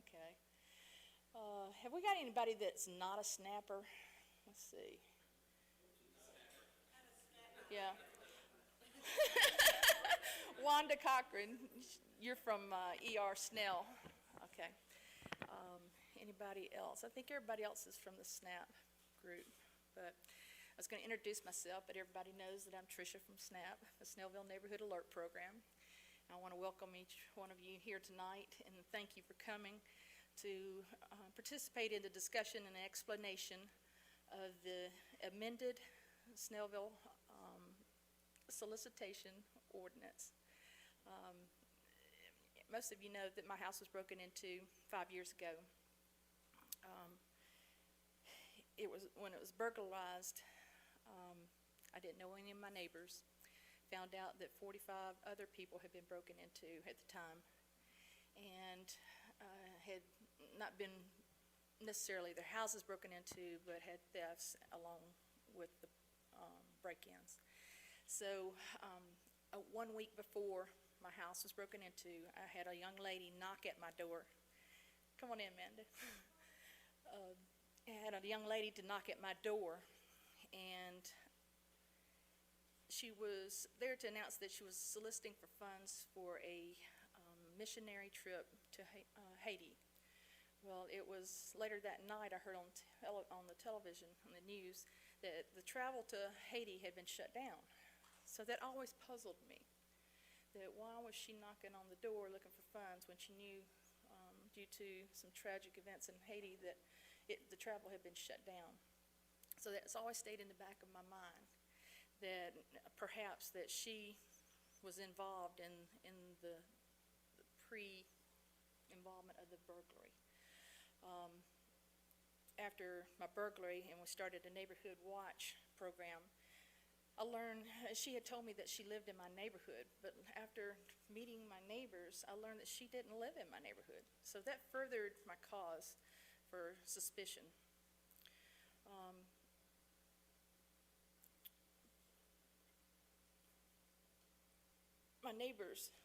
Okay. Have we got anybody that's not a snapper? Let's see. Yeah. Wanda Cochran, you're from ER Snell. Okay. Anybody else? I think everybody else is from the SNAP group. But I was going to introduce myself, but everybody knows that I'm Tricia from SNAP, the Snellville Neighborhood Alert Program. I want to welcome each one of you here tonight and thank you for coming to participate in the discussion and explanation of the amended Snellville Solicitation Ordinance. Most of you know that my house was broken into 5 years ago. When it was burglarized, I didn't know any of my neighbors. Found out that 45 other people had been broken into at the time, and had not been necessarily their houses broken into, but had thefts along with the break-ins. So 1 week before my house was broken into, I had a young lady knock at my door. Come on in, Amanda. I had a young lady to knock at my door, and she was there to announce that she was soliciting for funds for a missionary trip to Haiti. Well, it was later that night I heard on the television, on the news, that the travel to Haiti had been shut down. So that always puzzled me, that why was she knocking on the door looking for funds when she knew, due to some tragic events in Haiti, that the travel had been shut down. So that's always stayed in the back of my mind, that perhaps that she was involved in the pre-involvement of the burglary. After my burglary and we started a neighborhood watch program, I learned, she had told me that she lived in my neighborhood, but after meeting my neighbors, I learned that she didn't live in my neighborhood. So that furthered my cause for suspicion. My neighbors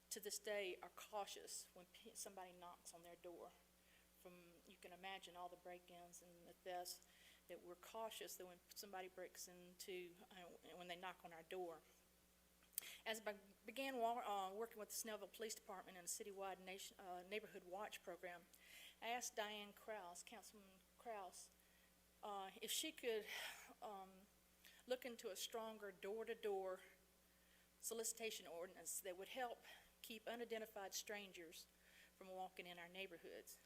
to this day are cautious when somebody knocks on their door. You can imagine all the break-ins and the thefts, that we're cautious that when somebody breaks into, when they knock on our door. As I began working with the Snellville Police Department in a citywide neighborhood watch program, I asked Diane Krause, Councilman Krause, if she could look into a stronger door-to-door solicitation ordinance that would help keep unidentified strangers from walking in our neighborhoods.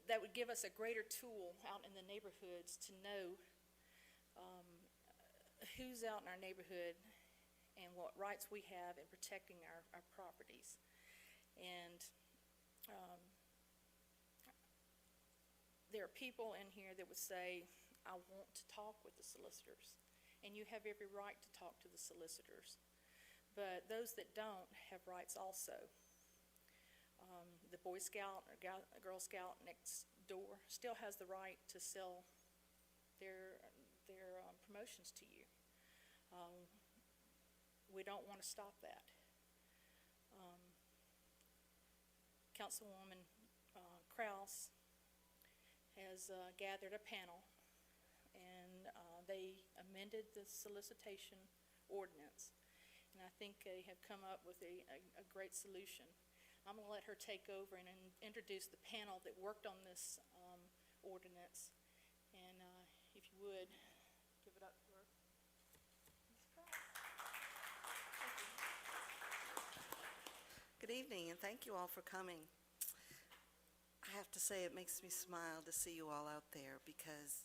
That would give us a greater tool out in the neighborhoods to know who's out in our neighborhood and what rights we have in protecting our properties. And there are people in here that would say, I want to talk with the solicitors, and you have every right to talk to the solicitors. But those that don't have rights also. The Boy Scout or Girl Scout next door still has the right to sell their promotions to you. We don't want to stop that. Councilwoman Krause has gathered a panel, and they amended the solicitation ordinance, and I think they have come up with a great solution. I'm going to let her take over and introduce the panel that worked on this ordinance, and if you would, give it up for her. Good evening, and thank you all for coming. I have to say it makes me smile to see you all out there, because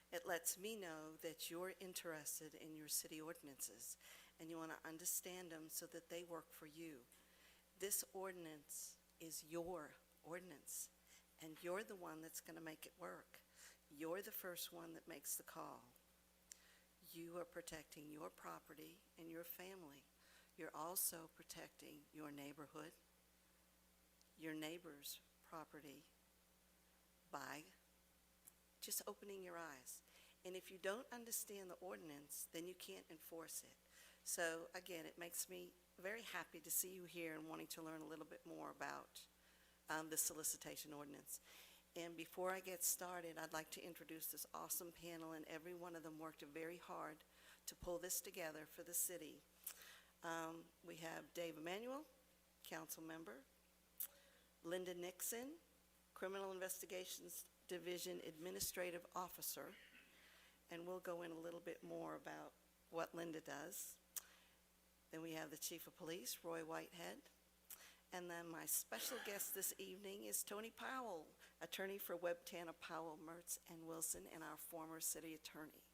it lets me know that you're interested in your city ordinances and you want to understand them so that they work for you. This ordinance is your ordinance, and you're the one that's going to make it work. You're the first one that makes the call. You are protecting your property and your family. You're also protecting your neighborhood, your neighbor's property, by just opening your eyes. And if you don't understand the ordinance, then you can't enforce it. So again, it makes me very happy to see you here and wanting to learn a little bit more about the solicitation ordinance. And before I get started, I'd like to introduce this awesome panel, and every one of them worked very hard to pull this together for the city. We have Dave Emanuel, council member, Linda Nixon, Criminal Investigations Division Administrative Officer, and we'll go in a little bit more about what Linda does. Then we have the Chief of Police, Roy Whitehead. And then my special guest this evening is Tony Powell, attorney for Webb, Tanner, Powell, Mertz, and Wilson, and our former city attorney.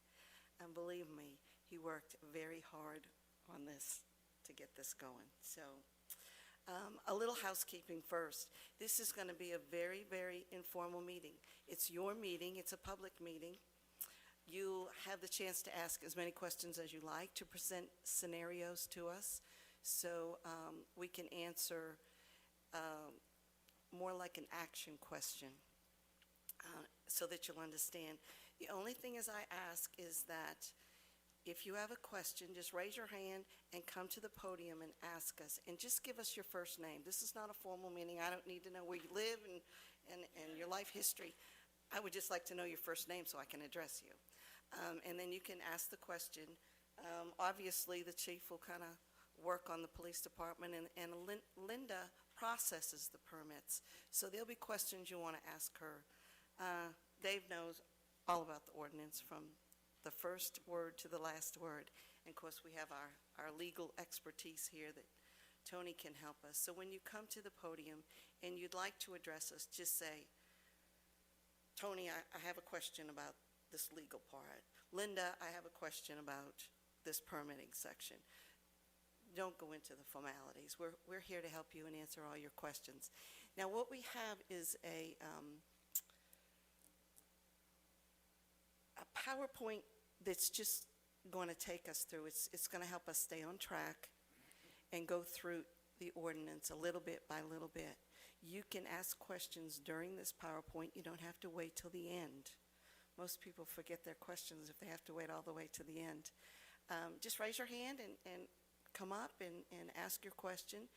And believe me, he worked very hard on this to get this going. So a little housekeeping first. This is going to be a very, very informal meeting. It's your meeting. It's a public meeting. You have the chance to ask as many questions as you like, to present scenarios to us, so we can answer more like an action question, so that you'll understand. The only thing as I ask is that if you have a question, just raise your hand and come to the podium and ask us, and just give us your first name. This is not a formal meeting. I don't need to know where you live and your life history. I would just like to know your first name so I can address you. And then you can ask the question. Obviously, the chief will kind of work on the police department, and Linda processes the permits. So there'll be questions you want to ask her. Dave knows all about the ordinance from the first word to the last word. And of course, we have our legal expertise here that Tony can help us. So when you come to the podium and you'd like to address us, just say, Tony, I have a question about this legal part. Linda, I have a question about this permitting section. Don't go into the formalities. We're here to help you and answer all your questions. Now, what we have is a PowerPoint that's just going to take us through. It's going to help us stay on track and go through the ordinance a little bit by little bit. You can ask questions during this PowerPoint. You don't have to wait till the end. Most people forget their questions if they have to wait all the way to the end. Just raise your hand and come up and ask your question.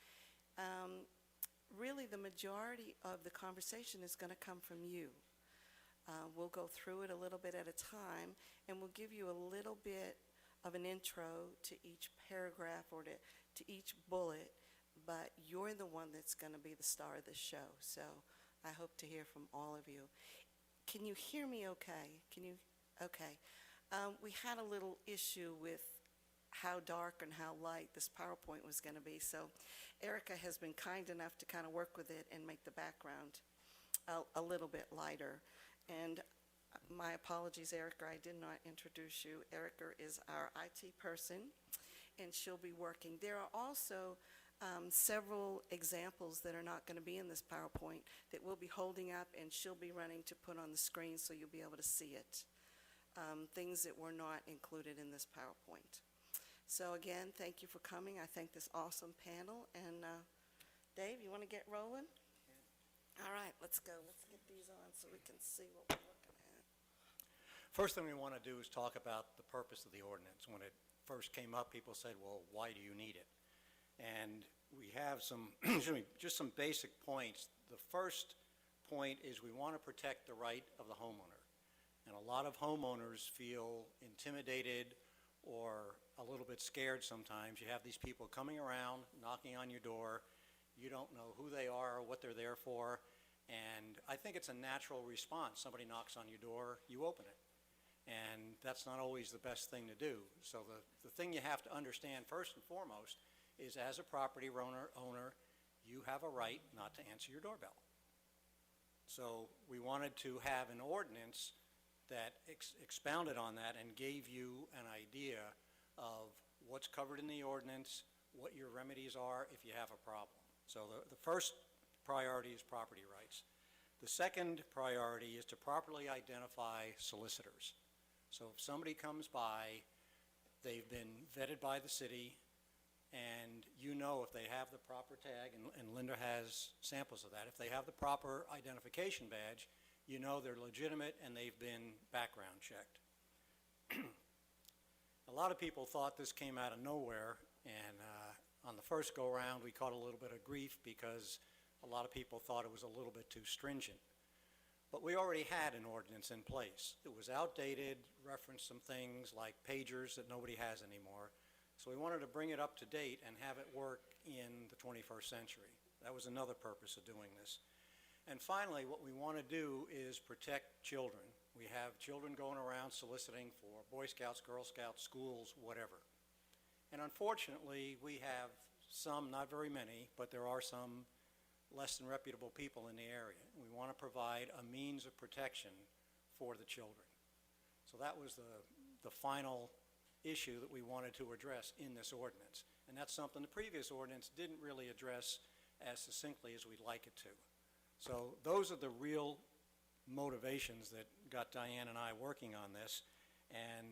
Really, the majority of the conversation is going to come from you. We'll go through it a little bit at a time, and we'll give you a little bit of an intro to each paragraph or to each bullet, but you're the one that's going to be the star of the show. So I hope to hear from all of you. Can you hear me okay? Okay. We had a little issue with how dark and how light this PowerPoint was going to be, so Erica has been kind enough to kind of work with it and make the background a little bit lighter. And my apologies, Erica, I did not introduce you. Erica is our IT person, and she'll be working. There are also several examples that are not going to be in this PowerPoint that we'll be holding up, and she'll be running to put on the screen so you'll be able to see it. Things that were not included in this PowerPoint. So again, thank you for coming. I thank this awesome panel. And Dave, you want to get rolling? All right, let's go. Let's get these on so we can see what we're looking at. First thing we want to do is talk about the purpose of the ordinance. When it first came up, people said, well, why do you need it? And we have some, just some basic points. The first point is we want to protect the right of the homeowner. And a lot of homeowners feel intimidated or a little bit scared sometimes. You have these people coming around, knocking on your door. You don't know who they are or what they're there for. And I think it's a natural response. Somebody knocks on your door, you open it. And that's not always the best thing to do. So the thing you have to understand first and foremost is, as a property owner, you have a right not to answer your doorbell. So we wanted to have an ordinance that expounded on that and gave you an idea of what's covered in the ordinance, what your remedies are if you have a problem. So the first priority is property rights. The second priority is to properly identify solicitors. So if somebody comes by, they've been vetted by the city, and you know if they have the proper tag, and Linda has samples of that, if they have the proper identification badge, you know they're legitimate and they've been background checked. A lot of people thought this came out of nowhere, and on the first go-around, we caught a little bit of grief because a lot of people thought it was a little bit too stringent. But we already had an ordinance in place. It was outdated, referenced some things like pagers that nobody has anymore. So we wanted to bring it up to date and have it work in the 21st century. That was another purpose of doing this. And finally, what we want to do is protect children. We have children going around soliciting for Boy Scouts, Girl Scouts, schools, whatever. And unfortunately, we have some, not very many, but there are some less than reputable people in the area. We want to provide a means of protection for the children. So that was the final issue that we wanted to address in this ordinance. And that's something the previous ordinance didn't really address as succinctly as we'd like it to. So those are the real motivations that got Diane and I working on this. And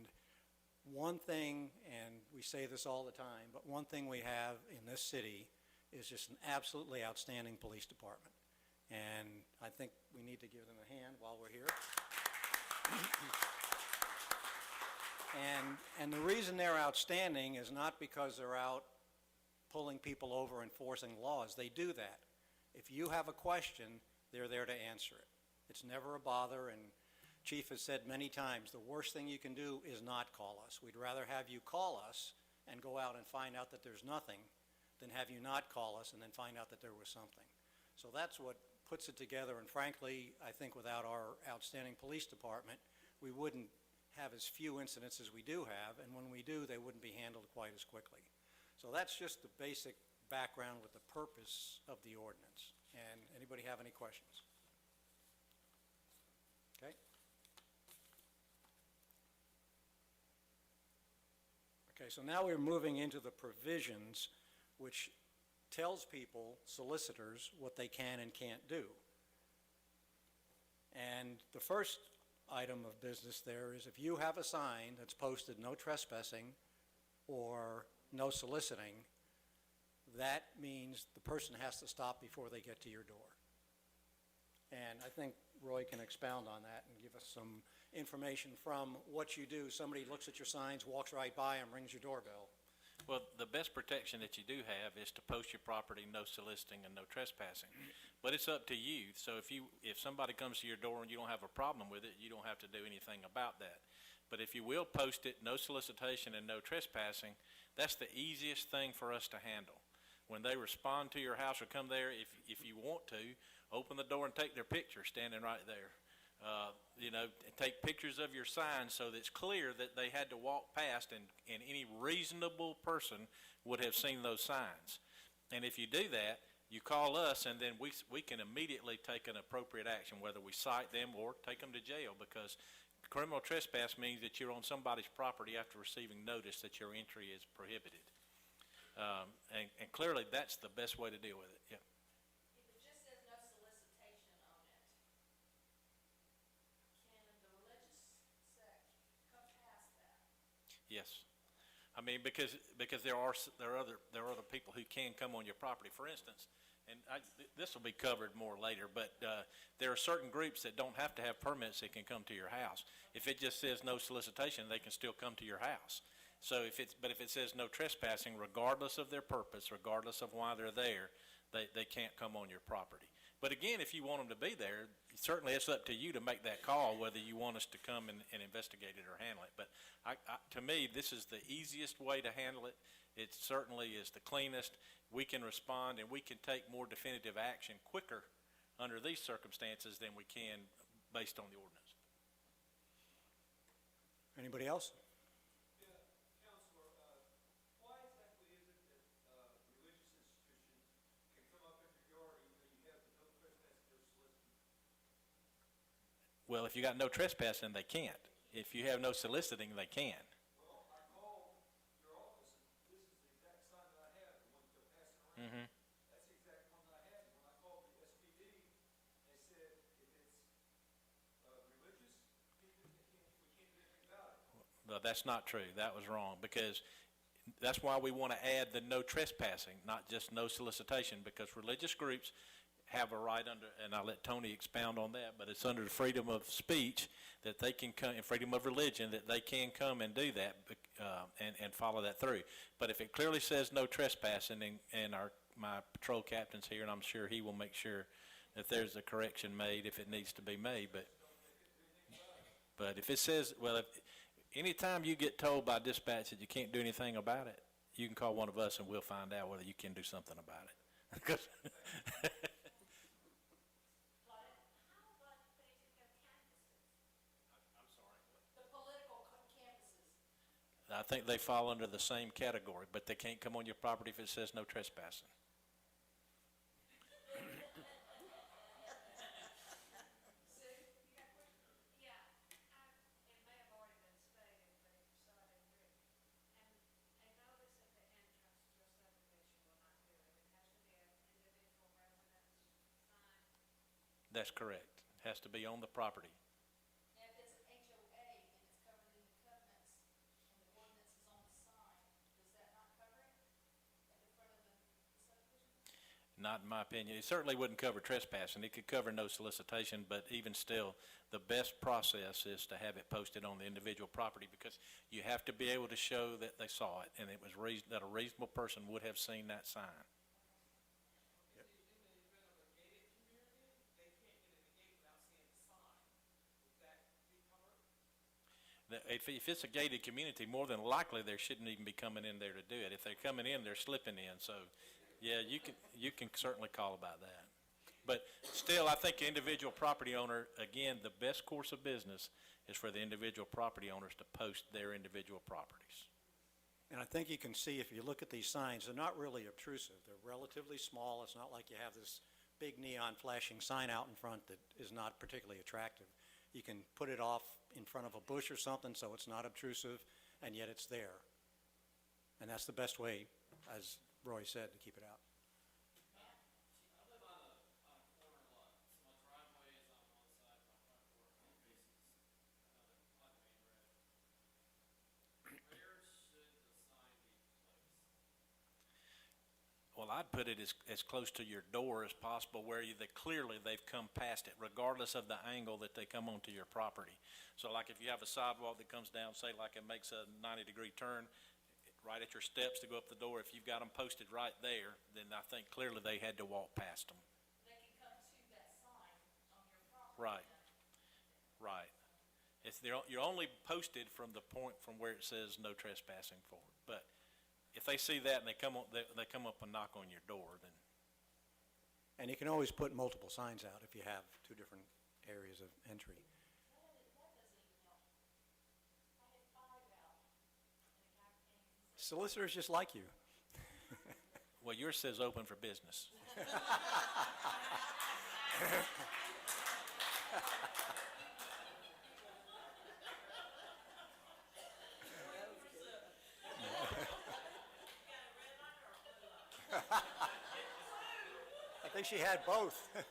one thing, and we say this all the time, but one thing we have in this city is just an absolutely outstanding police department. And I think we need to give them a hand while we're here. And the reason they're outstanding is not because they're out pulling people over, enforcing laws. They do that. If you have a question, they're there to answer it. It's never a bother, and Chief has said many times, the worst thing you can do is not call us. We'd rather have you call us and go out and find out that there's nothing than have you not call us and then find out that there was something. So that's what puts it together, and frankly, I think without our outstanding police department, we wouldn't have as few incidents as we do have, and when we do, they wouldn't be handled quite as quickly. So that's just the basic background with the purpose of the ordinance. And anybody have any questions? Okay. Okay, so now we're moving into the provisions which tells people, solicitors, what they can and can't do. And the first item of business there is if you have a sign that's posted no trespassing or no soliciting, that means the person has to stop before they get to your door. And I think Roy can expound on that and give us some information from what you do. Somebody looks at your signs, walks right by them, rings your doorbell. Well, the best protection that you do have is to post your property, no soliciting and no trespassing. But it's up to you. So if somebody comes to your door and you don't have a problem with it, you don't have to do anything about that. But if you will post it, no solicitation and no trespassing, that's the easiest thing for us to handle. When they respond to your house or come there, if you want to, open the door and take their picture standing right there. Take pictures of your sign so that it's clear that they had to walk past and any reasonable person would have seen those signs. And if you do that, you call us and then we can immediately take an appropriate action, whether we cite them or take them to jail, because criminal trespass means that you're on somebody's property after receiving notice that your entry is prohibited. And clearly that's the best way to deal with it, yeah. Yes, I mean because there are other people who can come on your property. For instance, and this will be covered more later, but there are certain groups that don't have to have permits that can come to your house. If it just says no solicitation, they can still come to your house. So if it says no trespassing, regardless of their purpose, regardless of why they're there, they can't come on your property. But again, if you want them to be there, certainly it's up to you to make that call whether you want us to come and investigate it or handle it. But to me, this is the easiest way to handle it. It certainly is the cleanest. We can respond and we can take more definitive action quicker under these circumstances than we can based on the ordinance. Anybody else? Well, if you got no trespassing, they can't. If you have no soliciting, they can. Well, I called your office, and this is the exact sign that I have, the one that they're passing around. That's the exact one that I had. When I called the SPD, they said if it's religious, we can't do anything about it. No, that's not true. That was wrong, because that's why we want to add the no trespassing, not just no solicitation, because religious groups have a right under, and I'll let Tony expound on that, but it's under the freedom of speech that they can come, and freedom of religion that they can come and do that. and follow that through. But if it clearly says no trespassing, and my patrol captain's here, and I'm sure he will make sure that there's a correction made if it needs to be made, but if it says, well, if, anytime you get told by dispatch that you can't do anything about it, you can call one of us and we'll find out whether you can do something about it. 'Cause I think they fall under the same category, but they can't come on your property if it says no trespassing. That's correct. Has to be on the property. Now, if it's an HOA and it's covered in the covenants and the ordinance is on the sign, does that not cover it at the front of the subdivision? Not in my opinion. It certainly wouldn't cover trespassing. It could cover no solicitation, but even still, the best process is to have it posted on the individual property, because you have to be able to show that they saw it and it was that a reasonable person would have seen that sign. If it's a gated community, more than likely they shouldn't even be coming in there to do it. If they're coming in, they're slipping in. So, yeah, you can certainly call about that. But still, I think the individual property owner, again, the best course of business is for the individual property owners to post their individual properties. And I think you can see, if you look at these signs, they're not really obtrusive. They're relatively small. It's not like you have this big neon flashing sign out in front that is not particularly attractive. You can put it off in front of a bush or something so it's not obtrusive, and yet it's there. And that's the best way, as Roy said, to keep it out. I live on a corner lot, so my driveway is on one side, my front door faces another, on the main road. Where should the sign be placed? Well, I'd put it as close to your door as possible, where clearly they've come past it, regardless of the angle that they come onto your property. So like if you have a sidewalk that comes down, say like it makes a 90-degree turn, right at your steps to go up the door, if you've got them posted right there, then I think clearly they had to walk past them. They can come to that sign on your property. Right. Right. You're only posted from the point from where it says no trespassing forward. But if they see that and they come up and knock on your door, then. And you can always put multiple signs out if you have two different areas of entry. That doesn't even help. I had 5 out, and the guy came and said, Solicitors just like you. Well, yours says open for business. I think she had both. I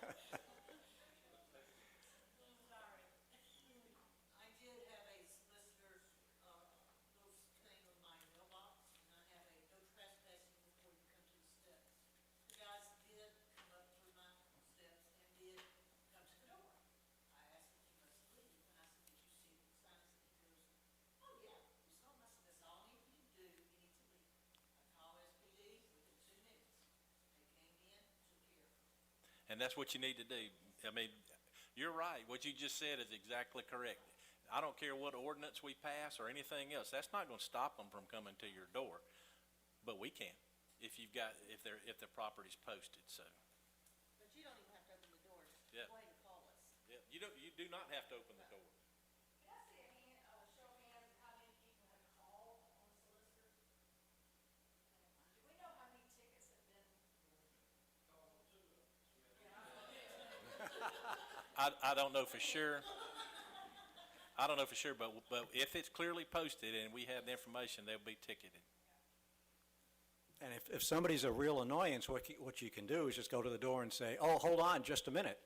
did have a solicitor's, notice thing on my mailbox, and I have a no trespassing before you come to the steps. The guys did come up through my steps and did come to the door. I asked if you must leave, and I said, did you see the sign? He goes, oh, yeah, we saw them. I said, that's all you need to do, you need to leave. I called SPD within 2 minutes. They came in, took care of it. And that's what you need to do. I mean, you're right. What you just said is exactly correct. I don't care what ordinance we pass or anything else. That's not going to stop them from coming to your door. But we can, if the property's posted, so. But you don't even have to open the door, just Yeah. go ahead and call us. Yeah, you do not have to open the door. can I see a show of hands of how many people have called on the solicitor? Do we know how many tickets have been? I don't know for sure. I don't know for sure, but if it's clearly posted and we have the information, they'll be ticketed. And if somebody's a real annoyance, what you can do is just go to the door and say, oh, hold on just a minute.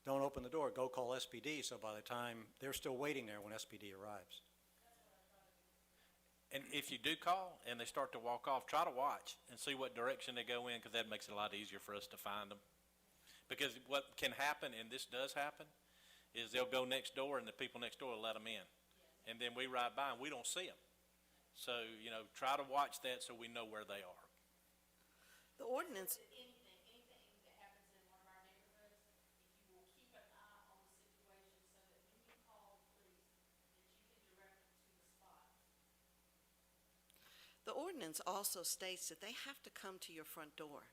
Don't open the door. Go call SPD, so by the time they're still waiting there when SPD arrives. And if you do call and they start to walk off, try to watch and see what direction they go in, because that makes it a lot easier for us to find them. Because what can happen, and this does happen, is they'll go next door and the people next door will let them in. And then we ride by and we don't see them. So, you know, try to watch that so we know where they are. The ordinance, Anything that happens in one of our neighborhoods, if you will keep an eye on the situation so that when you call the police, that you can direct them to the spot. the ordinance also states that they have to come to your front door.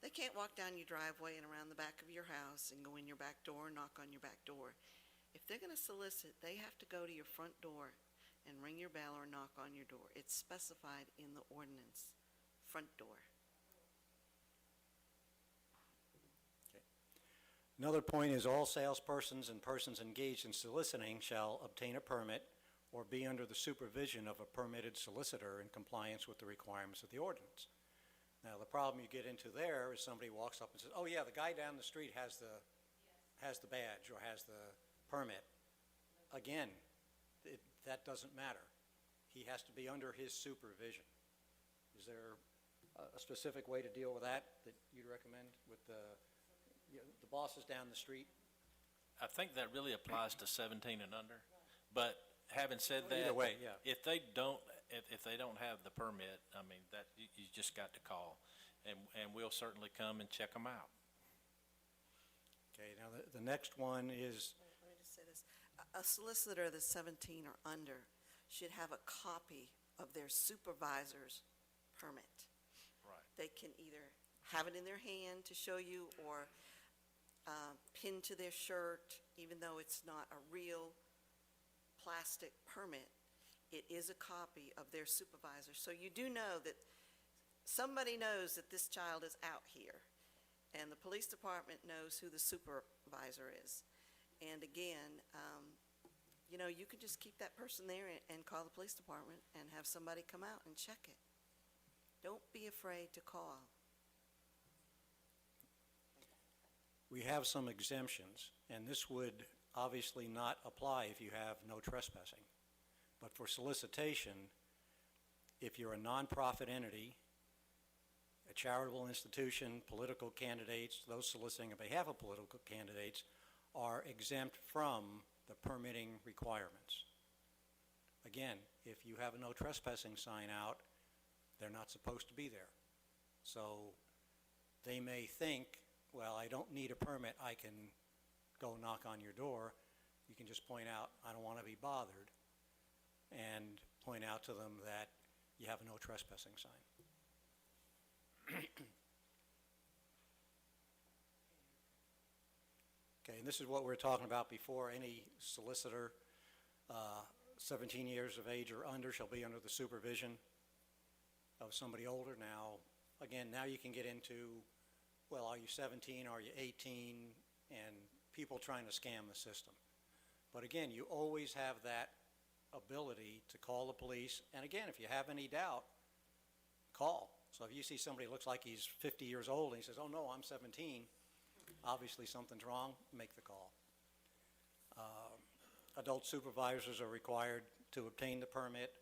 They can't walk down your driveway and around the back of your house and go in your back door and knock on your back door. If they're gonna solicit, they have to go to your front door and ring your bell or knock on your door. It's specified in the ordinance, front door. Another point is all salespersons and persons engaged in soliciting shall obtain a permit or be under the supervision of a permitted solicitor in compliance with the requirements of the ordinance. Now, the problem you get into there is somebody walks up and says, oh yeah, the guy down the street has the badge or has the permit. Again, that doesn't matter. He has to be under his supervision. Is there a specific way to deal with that you'd recommend with the bosses down the street? I think that really applies to 17 and under, but having said that. Either way, yeah. If they don't have the permit, I mean, that, you just got to call, and we'll certainly come and check them out. Okay, now the next one is, Let me just say this. A solicitor that's 17 or under should have a copy of their supervisor's permit. Right. They can either have it in their hand to show you or pinned to their shirt, even though it's not a real plastic permit. It is a copy of their supervisor. So you do know that somebody knows that this child is out here, and the police department knows who the supervisor is. And again, you know, you can just keep that person there and call the police department and have somebody come out and check it. Don't be afraid to call. we have some exemptions, and this would obviously not apply if you have no trespassing. But for solicitation, if you're a nonprofit entity, a charitable institution, political candidates, those soliciting on behalf of political candidates are exempt from the permitting requirements. Again, if you have a no trespassing sign out, they're not supposed to be there. So they may think, well, I don't need a permit, I can go knock on your door. You can just point out, I don't want to be bothered, and point out to them that you have a no trespassing sign. Okay, and this is what we were talking about before. Any solicitor 17 years of age or under shall be under the supervision of somebody older. Now, again, now you can get into, well, are you 17, are you 18, and people trying to scam the system. But again, you always have that ability to call the police, and again, if you have any doubt, call. So if you see somebody who looks like he's 50 years old and he says, oh no, I'm 17, obviously something's wrong, make the call. Adult supervisors are required to obtain the permit,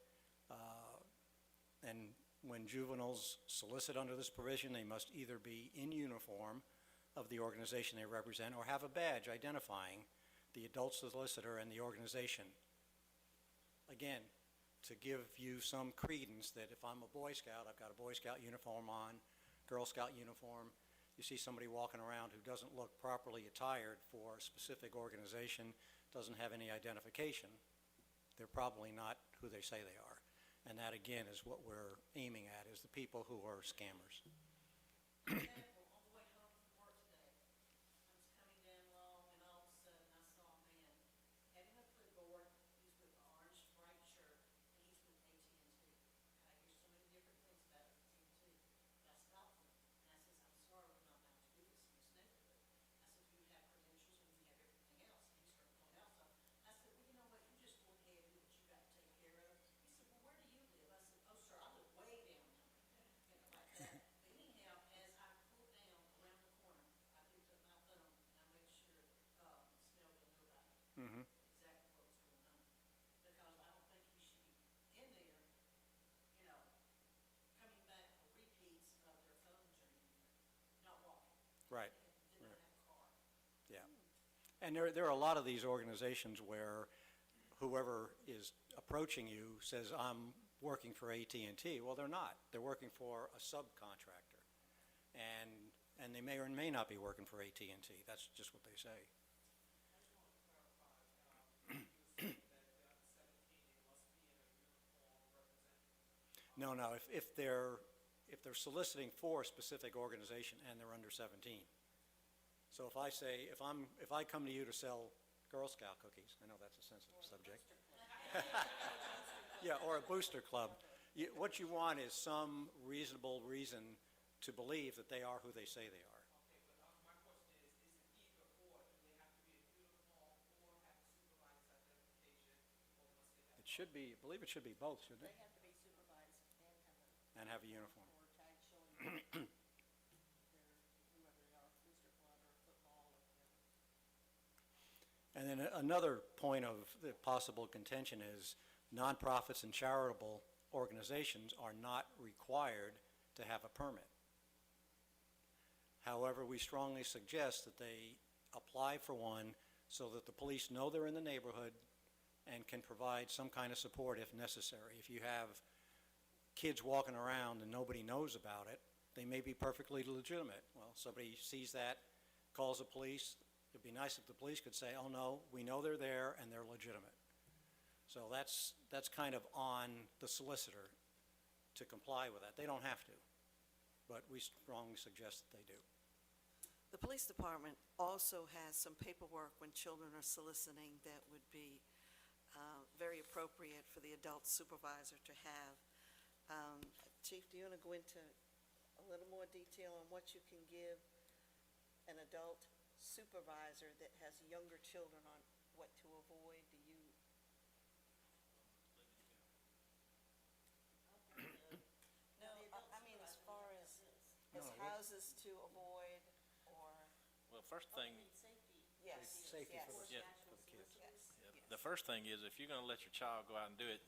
and when juveniles solicit under this provision, they must either be in uniform of the organization they represent or have a badge identifying the adult solicitor and the organization. Again, to give you some credence that if I'm a Boy Scout, I've got a Boy Scout uniform on, Girl Scout uniform, you see somebody walking around who doesn't look properly attired for a specific organization, doesn't have any identification, they're probably not who they say they are. And that, again, is what we're aiming at, is the people who are scammers. Example, on the way home from work today, I was coming down Long, and all of a sudden I saw a man having a clipboard. He's with an orange striped shirt, and he's with AT&T. I hear so many different things about AT&T. But I stopped him, and I says, I'm sorry, we're not allowed to do this in Snellville. I said, you have credentials and you have everything else. And he started pulling out stuff. I said, well, you know what, you just go ahead and do what you got to take care of. He said, well, where do you live? I said, oh, sir, I live way downtown, like that. But anyhow, as I pulled down around the corner, I picked up my phone and I made sure Snellville knew about it, Mm-hmm. exactly what was going on. Because I don't think he should be in there, you know, coming back for repeats of their phones or anything, not walking. Right. Did not have a car. Yeah. And there are a lot of these organizations where whoever is approaching you says, I'm working for AT&T. Well, they're not. They're working for a subcontractor. And they may or may not be working for AT&T. That's just what they say. No, if they're soliciting for a specific organization and they're under 17. So if I say, if I come to you to sell Girl Scout cookies, I know that's a sensitive subject. Yeah, or a booster club. What you want is some reasonable reason to believe that they are who they say they are. Okay, but my question is it either or? Do they have to be in uniform or have a supervisor's identification, or must they have? It should be, I believe it should be both, shouldn't They it? have to be supervised And and have a have a uniform. or tag showing their, whoever they are, booster club or football or whatever. And then another point of the possible contention is nonprofits and charitable organizations are not required to have a permit. However, we strongly suggest that they apply for one so that the police know they're in the neighborhood and can provide some kind of support if necessary. If you have kids walking around and nobody knows about it, they may be perfectly legitimate. Well, somebody sees that, calls the police. It'd be nice if the police could say, oh no, we know they're there and they're legitimate. So that's kind of on the solicitor to comply with that. They don't have to, but we strongly suggest that they do. The police department also has some paperwork when children are soliciting that would be very appropriate for the adult supervisor to have. Chief, do you want to go into a little more detail on what you can give an adult supervisor that has younger children on what to avoid? Do you? No, I mean as far as houses to avoid or, Well, first thing, yes. Safety yes, for the Yeah. kids. yes, yeah, yes. the first thing is, if you're gonna let your child go out and do it,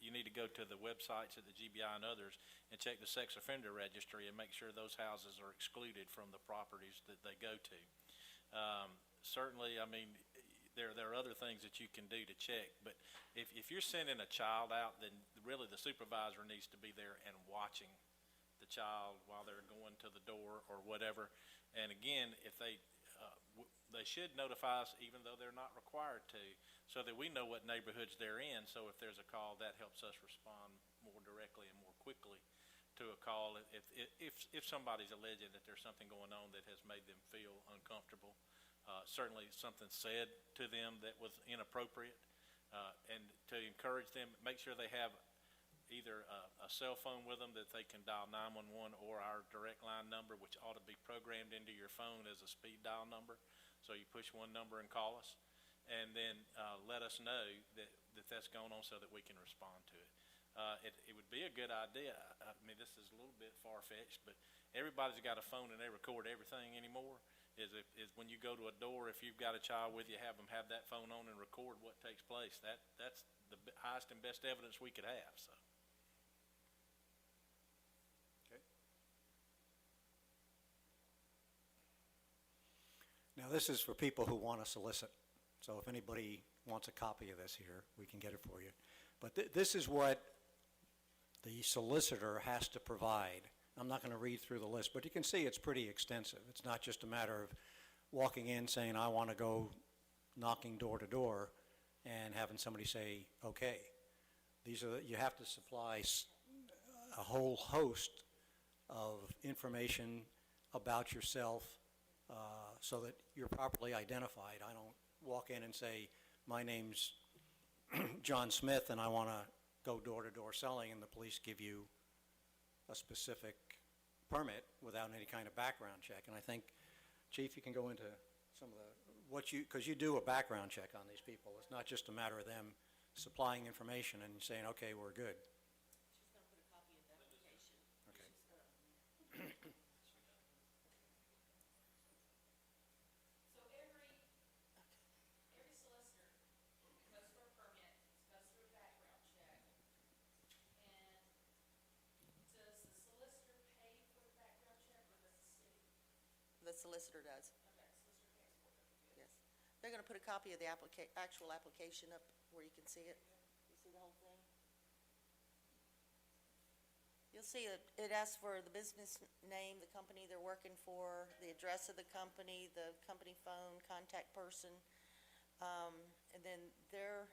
you need to go to the websites of the GBI and others and check the sex offender registry and make sure those houses are excluded from the properties that they go to. Certainly, I mean, there are other things that you can do to check, but if you're sending a child out, then really the supervisor needs to be there and watching the child while they're going to the door or whatever. And again, if they should notify us even though they're not required to, so that we know what neighborhoods they're in. So if there's a call, that helps us respond more directly and more quickly to a call if somebody's alleging that there's something going on that has made them feel uncomfortable. Certainly something said to them that was inappropriate, and to encourage them, make sure they have either a cell phone with them that they can dial 911 or our direct line number, which ought to be programmed into your phone as a speed dial number. So you push one number and call us, and then let us know that that's going on so that we can respond to it. It would be a good idea. I mean, this is a little bit far-fetched, but everybody's got a phone and they record everything anymore. Is when you go to a door, if you've got a child with you, have them have that phone on and record what takes place. That's the highest and best evidence we could have, so. Now, this is for people who want to solicit. So if anybody wants a copy of this here, we can get it for you. But this is what the solicitor has to provide. I'm not going to read through the list, but you can see it's pretty extensive. It's not just a matter of walking in saying, I want to go knocking door to door and having somebody say, okay. You have to supply a whole host of information about yourself, so that you're properly identified. I don't walk in and say, my name's John Smith and I want to go door-to-door selling, and the police give you a specific permit without any kind of background check. And I think, Chief, you can go into some of because you do a background check on these people. It's not just a matter of them supplying information and saying, okay, we're good. She's gonna put a copy of the application. Okay. So every solicitor goes for a permit, goes through a background check. And does the solicitor pay for the background check or does the city? The solicitor does, Okay, solicitor pays for it, okay, good. yes. They're gonna put a copy of the actual application up where you can see it. You see the whole thing? You'll see it asks for the business name, the company they're working for, the address of the company phone, contact person, and then their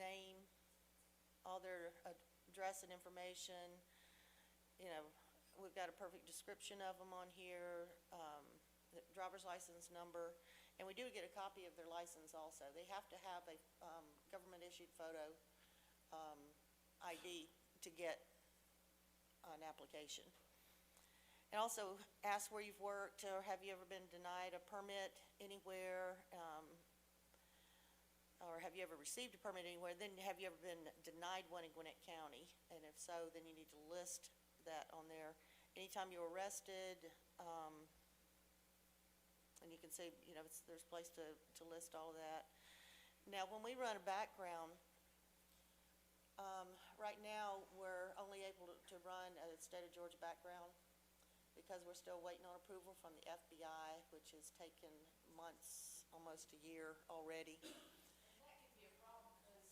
name, all their address and information. You know, we've got a perfect description of them on here, the driver's license number, and we do get a copy of their license also. They have to have a government-issued photo ID to get an application. And also ask where you've worked, or have you ever been denied a permit anywhere, or have you ever received a permit anywhere? Then have you ever been denied one in Gwinnett County? And if so, then you need to list that on there. Anytime you were arrested, and you can see, you know, there's a place to list all of that. Now, when we run a background, right now, we're only able to run a state of Georgia background because we're still waiting on approval from the FBI, which has taken months, almost a year already. And that could be a problem, because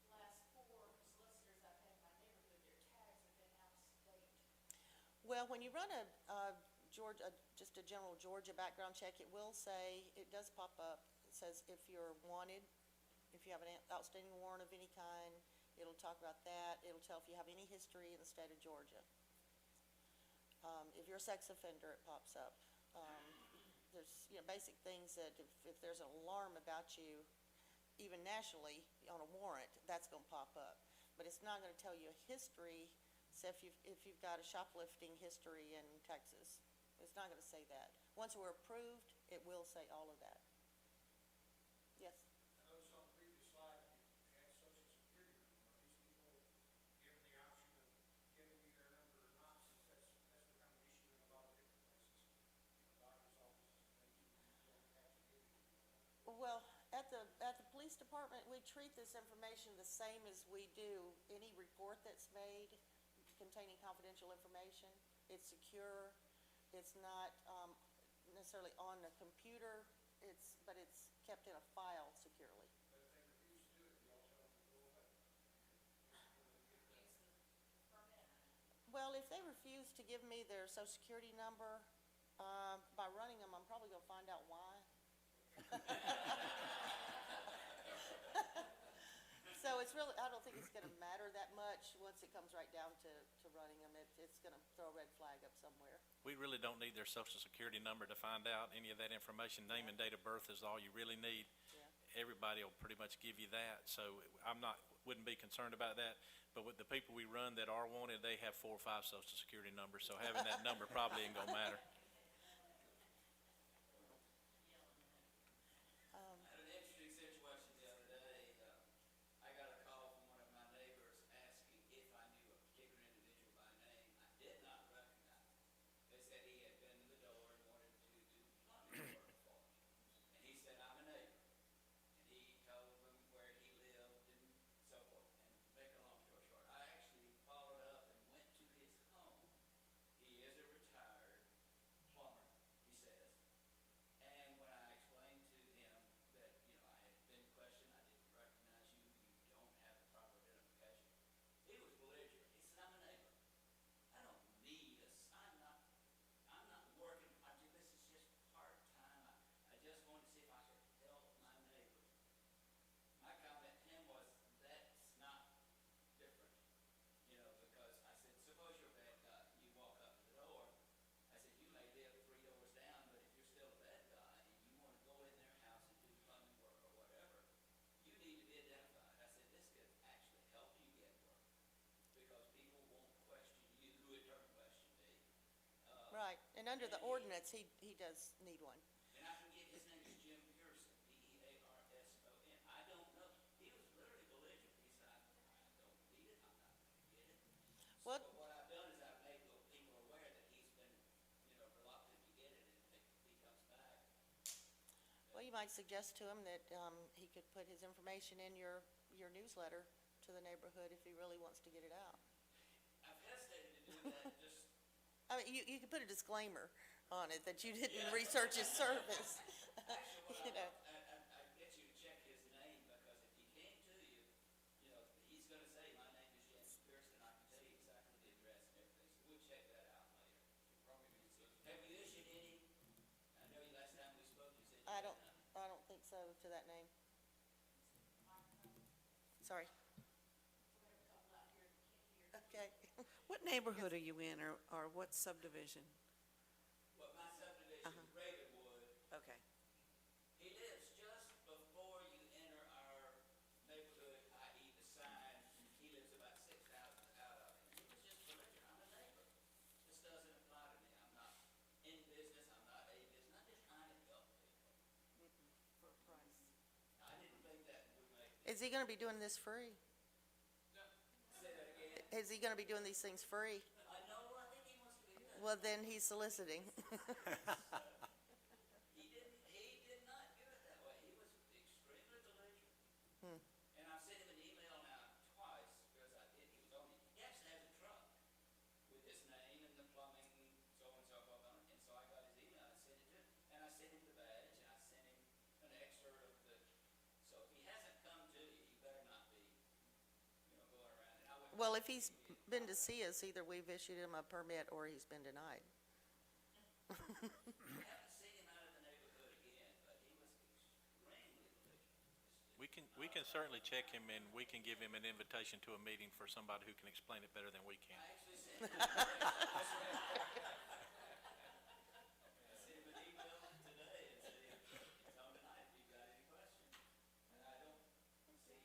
the last 4 solicitors I've had in my neighborhood, their tags have been out of state. Well, when you run just a general Georgia background check, it will say, it does pop up, it says if you're wanted, if you have an outstanding warrant of any kind, it'll talk about that. It'll tell if you have any history in the state of Georgia. If you're a sex offender, it pops up. There's, you know, basic things that if there's an alarm about you, even nationally, on a warrant, that's gonna pop up. But it's not gonna tell you a history, so if you've got a shoplifting history in Texas, it's not gonna say that. Once we're approved, it will say all of that. Yes? I noticed on the previous slide, you had social security number. Are these people given the option of giving you their number or not, since that's become an issue in a lot of different places? You know, doctor's offices and things, you don't have to give you. Well, at the police department, we treat this information the same as we do any report that's made containing confidential information. It's secure. It's not necessarily on a computer, but it's kept in a file securely. But if they refuse to do it, you all tell them to go away. Well, if they refuse to give me their social security number, by running them, I'm probably gonna find out why. So it's really, I don't think it's gonna matter that much once it comes right down to running them. It's gonna throw a red flag up somewhere. We really don't need their social security number to find out any of that information. Name and date of birth is all you really need. Yeah. Everybody will pretty much give you that, so wouldn't be concerned about that. But with the people we run that are wanted, they have 4 or 5 social security numbers, so having that number probably ain't gonna matter. I had an interesting situation the other day. I got a call from one of my neighbors asking if I knew a particular individual by name I did not recognize. They said he had been to the door and wanted to do plumbing work for him. And he said, I'm a neighbor. And he told them where he lived and so forth. And make a long story short, I actually followed up and went to his home. He is a retired plumber, he says. And when I explained to him that, you know, I had been questioned, I didn't recognize you, you don't have the proper identification, he was belligerent. He said, I'm a neighbor. I don't need I'm not working, this is just part-time. I just wanted to see if I could help my neighbors. My comment to him was, that's not different, you know, because I said, suppose you're a bad guy, you walk up to the door. I said, you may live 3 doors down, but if you're still a bad guy and you want to go in their house and do plumbing work or whatever, you need to be identified. I said, this could actually help you get work, because people won't question you, who in turn question me. Right, and under the ordinance, he does need one. And I forget, his name is Jim Pearson, Pearson. I don't know. He was literally belligerent. He said, I don't need it, I'm not going to get it. What? So what I've done is I've made those people aware that he's been, you know, reluctant to get it, and if he comes back. Well, you might suggest to him that he could put his information in your newsletter to the neighborhood if he really wants to get it out. I've hesitated to do that, just, I mean, you could put a disclaimer on it that you didn't research his service. actually, You know. I get you to check his name, because if he came to you, you know, he's gonna say, my name is James Pearson, I can tell you exactly the address sorry. Okay. What neighborhood are you in, or what subdivision? What my subdivision, Ravenwood, Okay. he lives just before you enter our neighborhood, i.e. the sign. He lives about 6 houses out of it. He was just belligerent. I'm a neighbor. This doesn't apply to me. I'm not in business. I'm not a business. I'm just trying to help people. For a price. I didn't think that would make, Is he gonna be doing this free? no, say that again. Is he gonna be doing these things free? I know, I think he wants to be done. Well, then he's soliciting. He did not do it that way. He was extremely belligerent. And I've sent him an email now twice, because he actually has a truck with his name and the plumbing, so and so on it. And so I got his email and sent it to him. And I sent him the badge, and I sent him an excerpt of the, so if he hasn't come to you, he better not be, going around. And I went. Well, if he's been to see us, either we've issued him a permit or he's been denied. I haven't seen him out of the neighborhood again, but he was extremely belligerent. We can certainly check him, and we can give him an invitation to a meeting for somebody who can explain it better than we can. I actually sent him an email today and said, tell him tonight if you've got any questions. And I don't see him.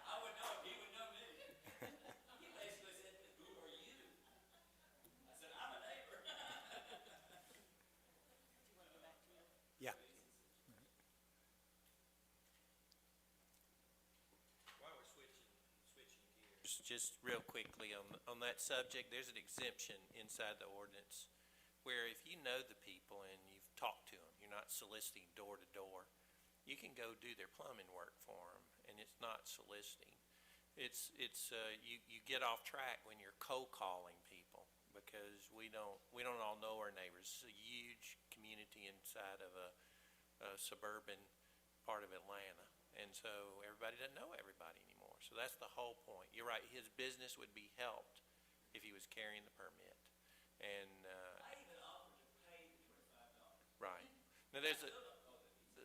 I would know if he would know me. He basically said, who are you? I said, I'm a neighbor. Yeah. While we're switching gears, just real quickly on that subject, there's an exemption inside the ordinance where if you know the people and you've talked to them, you're not soliciting door to door, you can go do their plumbing work for them, and it's not soliciting. You get off track when you're cold calling people, because we don't all know our neighbors. It's a huge community inside of a suburban part of Atlanta, and so everybody doesn't know everybody anymore. So that's the whole point. You're right, his business would be helped if he was carrying the permit. And I even offered to pay the $25. right. Now there's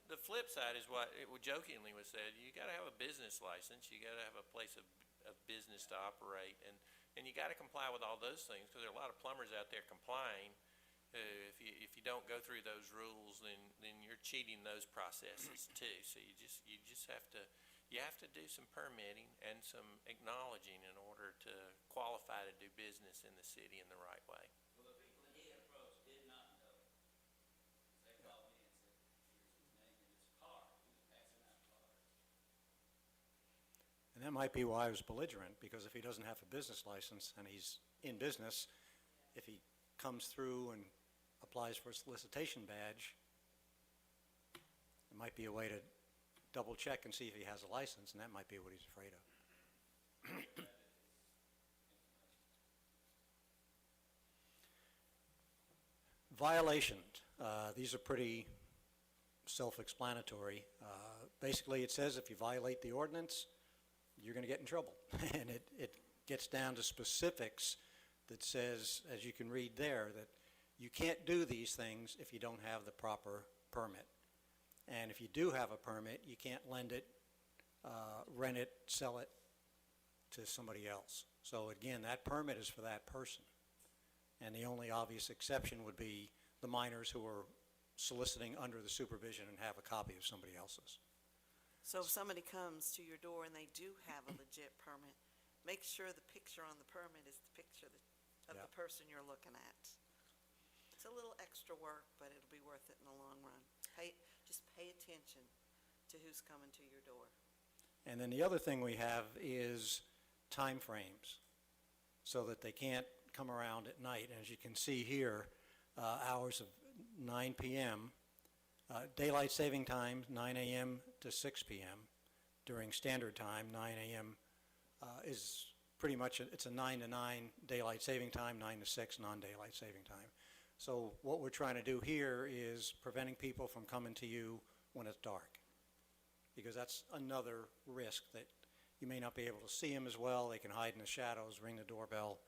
the flip side is what it jokingly was said, you gotta have a business license, you gotta have a place of business to operate, and you gotta comply with all those things, because there are a lot of plumbers out there complying. If you don't go through those rules, then you're cheating those processes too. So you just have to do some permitting and some acknowledging in order to qualify to do business in the city in the right way. Well, the people that he approached did not know. They called me and said, here's his name in his car. He was passing out cards. And that might be why he was belligerent, because if he doesn't have a business license and he's in business, if he comes through and applies for a solicitation badge, it might be a way to double check and see if he has a license, and that might be what he's afraid of. Violations. These are pretty self-explanatory. Basically, it says if you violate the ordinance, you're going to get in trouble. And it gets down to specifics that says, as you can read there, that you can't do these things if you don't have the proper permit. And if you do have a permit, you can't lend it, rent it, sell it to somebody else. So again, that permit is for that person. And the only obvious exception would be the minors who are soliciting under the supervision and have a copy of somebody else's. So if somebody comes to your door and they do have a legit permit, make sure the picture on the permit is the picture of Yeah. the person you're looking at. It's a little extra work, but it'll be worth it in the long run. Just pay attention to who's coming to your door. And then the other thing we have is time frames, so that they can't come around at night. And as you can see here, hours of 9 p.m., daylight saving time, 9 a.m. to 6 p.m. During standard time, 9 a.m. Is pretty much, it's a 9 to 9 daylight saving time, 9 to 6 non-daylight saving time. So what we're trying to do here is preventing people from coming to you when it's dark, because that's another risk, that you may not be able to see them as well. They can hide in the shadows, ring the doorbell.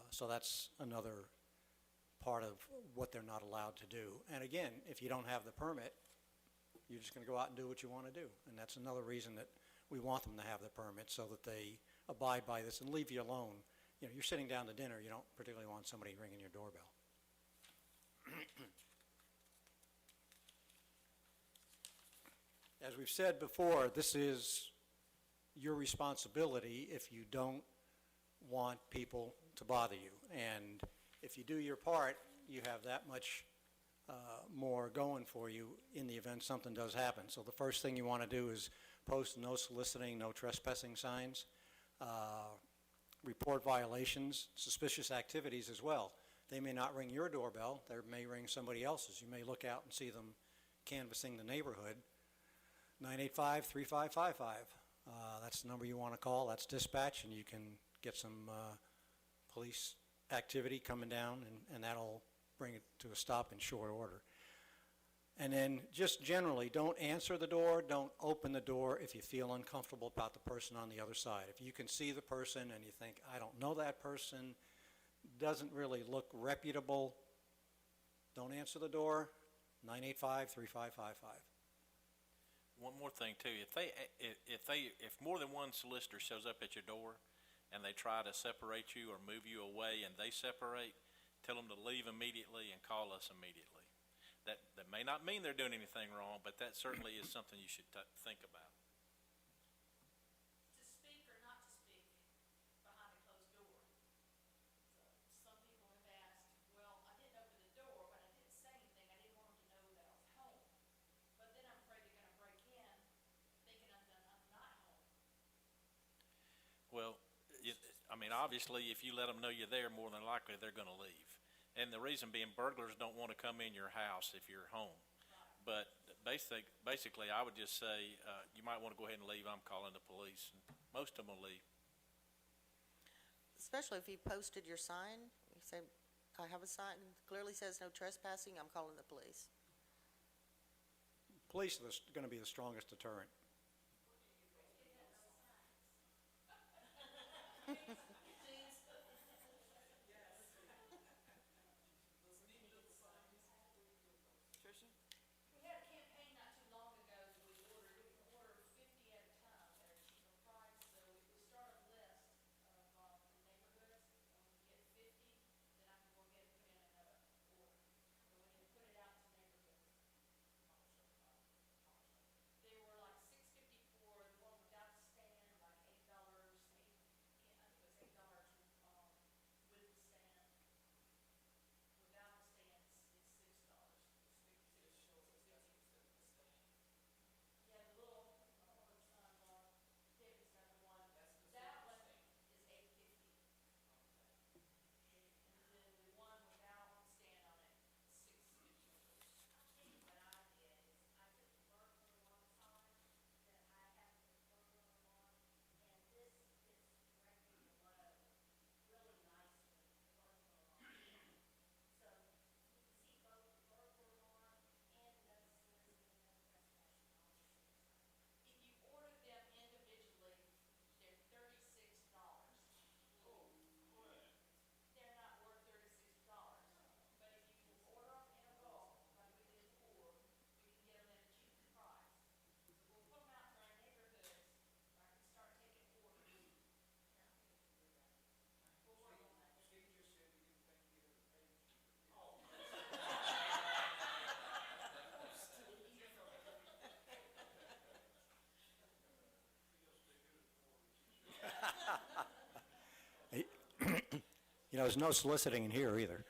So that's another part of what they're not allowed to do. And again, if you don't have the permit, you're just going to go out and do what you want to do. And that's another reason that we want them to have the permit, so that they abide by this and leave you alone. You know, you're sitting down to dinner, you don't particularly want somebody ringing your doorbell. As we've said before, this is your responsibility if you don't want people to bother you. And if you do your part, you have that much more going for you in the event something does happen. So the first thing you want to do is post no soliciting, no trespassing signs, report violations, suspicious activities as well. They may not ring your doorbell, they may ring somebody else's. You may look out and see them canvassing the neighborhood. 985-3555. That's the number you want to call. That's dispatch, and you can get some police activity coming down, and that'll bring it to a stop in short order. And then just generally, don't answer the door, don't open the door if you feel uncomfortable about the person on the other side. If you can see the person and you think, I don't know that person, doesn't really look reputable, don't answer the door. 985-3555. One more thing too, if more than one solicitor shows up at your door and they try to separate you or move you away and they separate, tell them to leave immediately and call us immediately. That may not mean they're doing anything wrong, but that certainly is something you should think about. To speak or not to speak behind a closed door. So some people have asked, well, I didn't open the door, but I didn't say anything. I didn't want them to know that I was home. But then I'm afraid they're gonna break in thinking I'm not home. Well, I mean, obviously, if you let them know you're there, more than likely they're going to leave. And the reason being, burglars don't want to come in your house if you're home. But basically, I would just say, you might want to go ahead and leave. I'm calling the police. And most of them will leave. Especially if you posted your sign, you say, I have a sign, clearly says no trespassing, I'm calling the police. Police are going to be the strongest deterrent. We had a campaign not too long ago that we ordered 50 at a time at a cheaper price. So if we start a list of the neighborhoods, and we get 50, then I can go ahead and put in another order. Go ahead and put it out to neighborhoods. They were like $6.50 for the one without the stand, like $8. I think it was $8 with the stand. Without the stand, it's $6. Yeah, the little, David's got the one. That one is $8.50. And then the one without the stand on it, $6.50. I'll tell you what I did is I took the burglar alarm sign that I have to put burglar alarm, and this fits directly below really nicely, the burglar alarm. So you can see both the burglar alarm and no soliciting, no trespassing on the same sign. If you order them individually, they're $36. They're not worth $36, but if you can order them in a bulk, like we did before, we can get them at a cheaper price. So we'll put them out to our neighborhoods, or I can start taking orders. Yeah, I think we can do that. We'll work on that. You know, there's no soliciting in here either.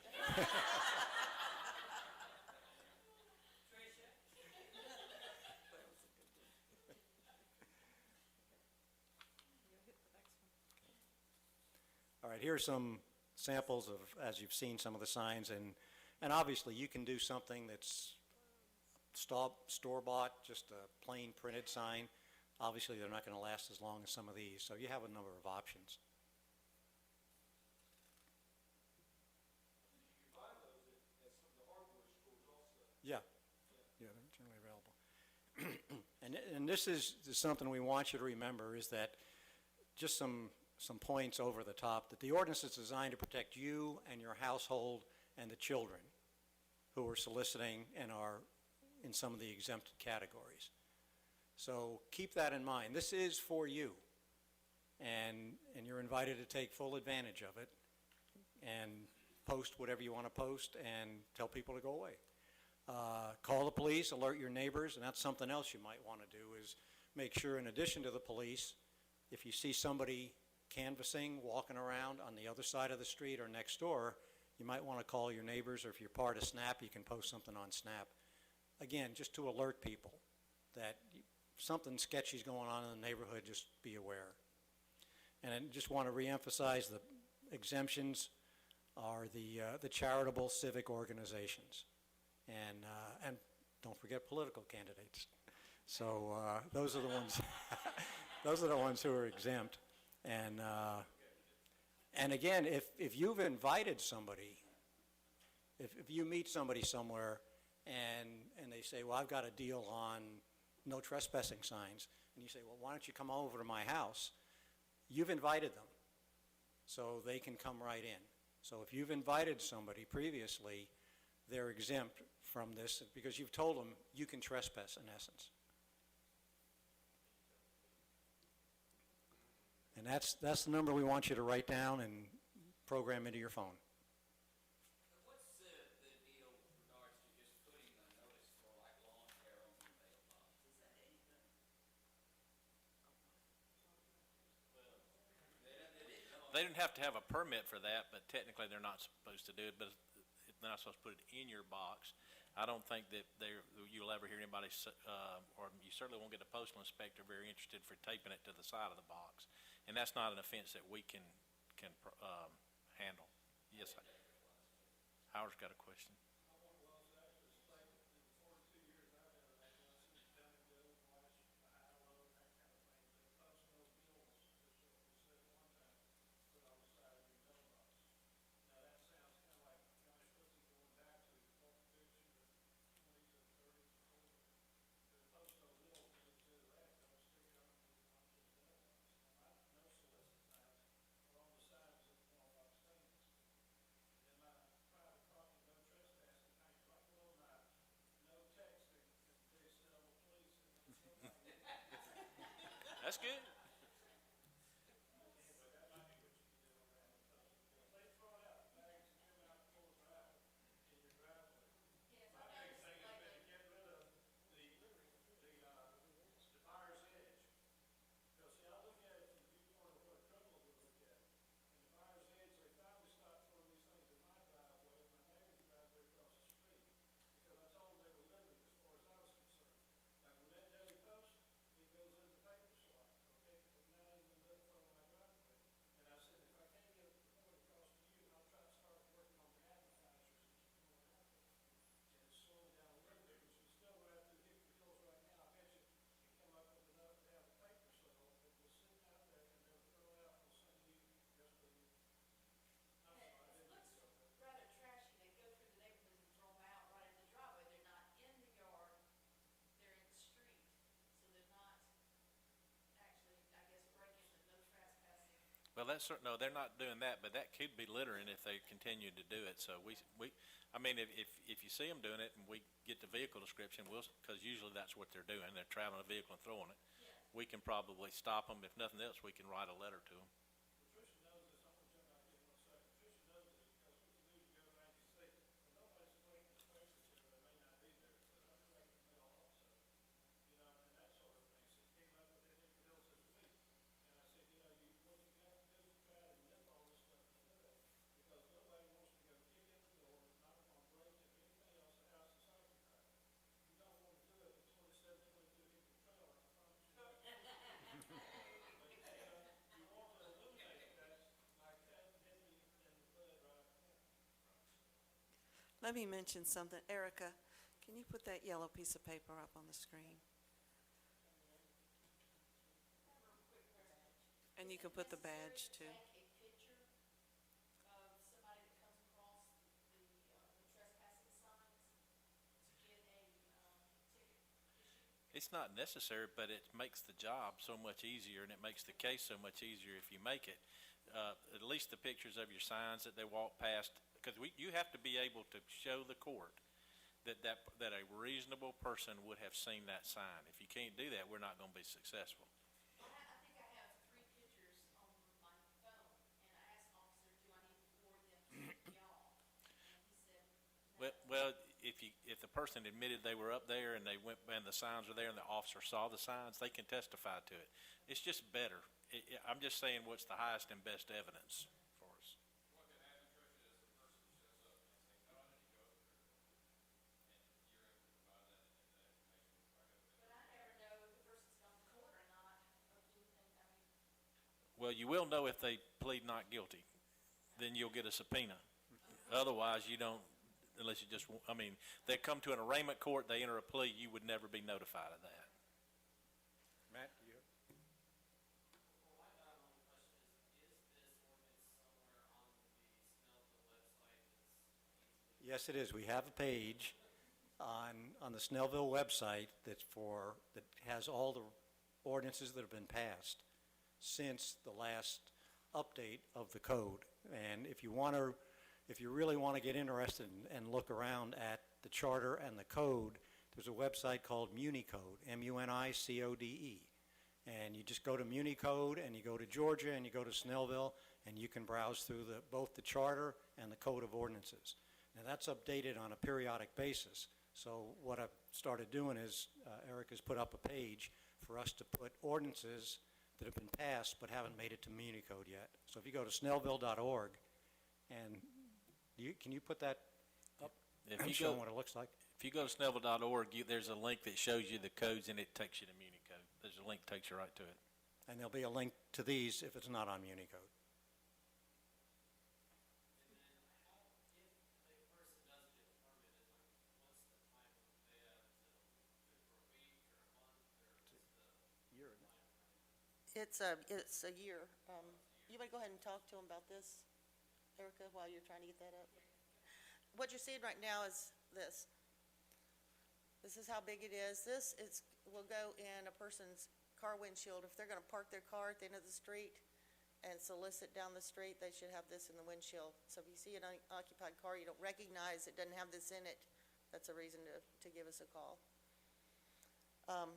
All right, here's some samples of, as you've seen, some of the signs, and obviously you can do something that's store-bought, just a plain printed sign. Obviously, they're not going to last as long as some of these, so you have a number of options. Yeah, they're generally available. And this is something we want you to remember, is that just some points over the top, that the ordinance is designed to protect you and your household and the children who are soliciting and are in some of the exempted categories. So keep that in mind. This is for you, and you're invited to take full advantage of it and post whatever you want to post and tell people to go away. Call the police, alert your neighbors, and that's something else you might want to do, is make sure, in addition to the police, if you see somebody canvassing, walking around on the other side of the street or next door, you might want to call your neighbors, or if you're part of Snap, you can post something on Snap. Again, just to alert people that something sketchy is going on in the neighborhood, just be aware. And I just want to reemphasize the exemptions are the charitable civic organizations. And don't forget political candidates. So those are the ones, those are the ones who are exempt. And again, if you've invited somebody, if you meet somebody somewhere and they say, well, I've got a deal on no trespassing signs, and you say, well, why don't you come over to my house? You've invited them, so they can come right in. So if you've invited somebody previously, they're exempt from this because you've told them you can trespass, in essence. And that's the number we want you to write down and program into your phone. What's the deal with regards to just putting a notice for like lawn care on the mailbox? Is that anything? They didn't have to have a permit for that, but technically they're not supposed to do it, but they're not supposed to put it in your box. I don't think that you'll ever hear anybody, or you certainly won't get a postal inspector very interested for taping it to the side of the box. And that's not an offense that we can handle. Yes, Howard's got a question. That's good. Well, no, they're not doing that, but that could be littering if they continue to do it. So I mean, if you see them doing it and we get the vehicle description, because usually that's what they're doing. They're traveling a vehicle and throwing it. We can probably stop them. If nothing else, we can write a letter to them. Let me mention something. Erica, can you put that yellow piece of paper up on the screen? And you can put the badge too. Take a picture of somebody that comes across the trespassing signs to get a ticket issued. It's not necessary, but it makes the job so much easier, and it makes the case so much easier if you make it. At least the pictures of your signs that they walk past, because you have to be able to show the court that a reasonable person would have seen that sign. If you can't do that, we're not gonna be successful. I think I have 3 pictures on my phone, and I asked officer, do I need to forward them to y'all? And he said, no. Well, if the person admitted they were up there and they went, and the signs were there and the officer saw the signs, they can testify to it. It's just better. I'm just saying what's the highest and best evidence for us. What can happen, Tricia, is the person shows up and they say, no, I didn't go up there. And you're able to provide that information. But I never know if the person's gone to court or not, or anything, I mean, Well, you will know if they plead not guilty. Then you'll get a subpoena. Otherwise, you don't, unless you just, they come to an arraignment court, they enter a plea, you would never be notified of that. Matt, do you? Well, my only question is this ordinance somewhere on the Snellville website? Yes, it is. We have a page on the Snellville website that has all the ordinances that have been passed since the last update of the code. And if you really want to get interested and look around at the charter and the code, there's a website called MuniCode, MUNICODE. And you just go to MuniCode and you go to Georgia and you go to Snellville and you can browse through both the charter and the code of ordinances. Now that's updated on a periodic basis. So what I've started doing is Eric has put up a page for us to put ordinances that have been passed but haven't made it to MuniCode yet. So if you go to snellville.org and can you put that up If and you show go- what it looks like? If you go to snellville.org, there's a link that shows you the codes and it takes you to MuniCode. There's a link that takes you right to it. And there'll be a link to these if it's not on MuniCode. And then how, if a person does get a permit, what's the time they have to, for a week or a month, or what's the? It's a year. You want to go ahead and talk to him about this, Erica, while you're trying to get that up? What you're seeing right now is this. This is how big it is. Will go in a person's car windshield. If they're going to park their car at the end of the street and solicit down the street, they should have this in the windshield. So if you see an unoccupied car you don't recognize, it doesn't have this in it, that's a reason to give us a call.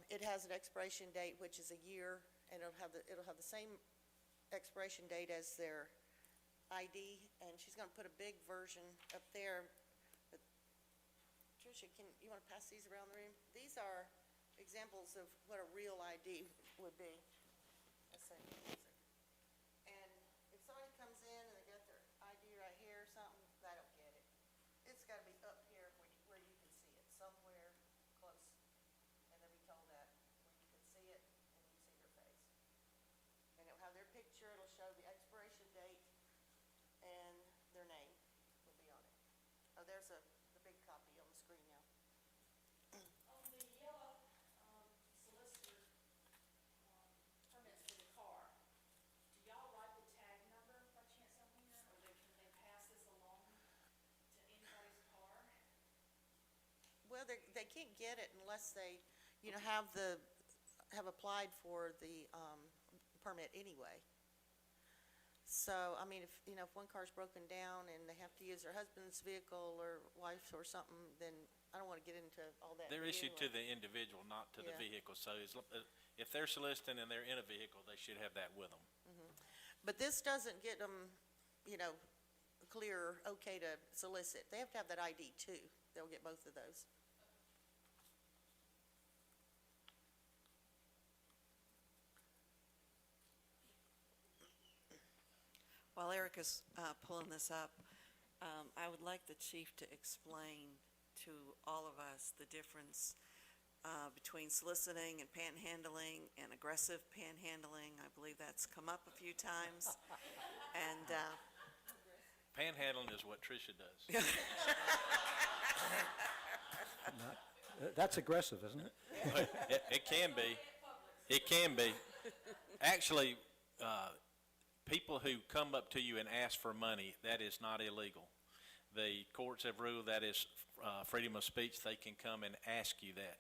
It has an expiration date, which is a year, and it'll have the same expiration date as their ID, and she's going to put a big version up there. But Tricia, you want to pass these around the room? These are examples of what a real ID would be. Let's see. And if somebody comes in and they got their ID right here or something, they don't get it. It's got to be up here where you can see it, somewhere close. And they'll be told that where you can see it and you see their face. And it'll have their picture, it'll show the expiration date, and their name will be on it. Oh, there's the big copy on the screen now. on the yellow, solicitor, permits for the car, do y'all write the tag number by chance on here, or can they pass this along to anybody's car? Well, they can't get it unless they, have applied for the permit anyway. So, if one car's broken down and they have to use their husband's vehicle or wife's or something, then I don't want to get into all that. They're issued to anyway. the individual, not to the Yeah. vehicle. So if they're soliciting and they're in a vehicle, they should have that with them. But this doesn't get them, clear, okay to solicit. They have to have that ID too. They'll get both of those. While Erica's pulling this up, I would like the chief to explain to all of us the difference between soliciting and panhandling and aggressive panhandling. I believe that's come up a few times. And Panhandling is what Tricia does. That's aggressive, isn't it? It can be. It can be. Actually, people who come up to you and ask for money, that is not illegal. The courts have ruled that is freedom of speech. They can come and ask you that.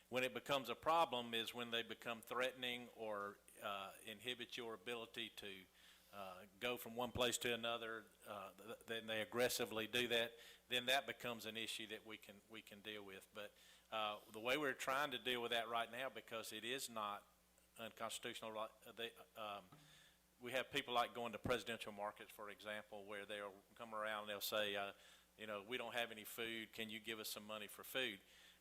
When it becomes a problem is when they become threatening or inhibit your ability to go from one place to another, then they aggressively do that, then that becomes an issue that we can deal with. But the way we're trying to deal with that right now, because it is not unconstitutional, we have people like going to presidential markets, for example, where they'll come around and they'll say, we don't have any food, can you give us some money for food?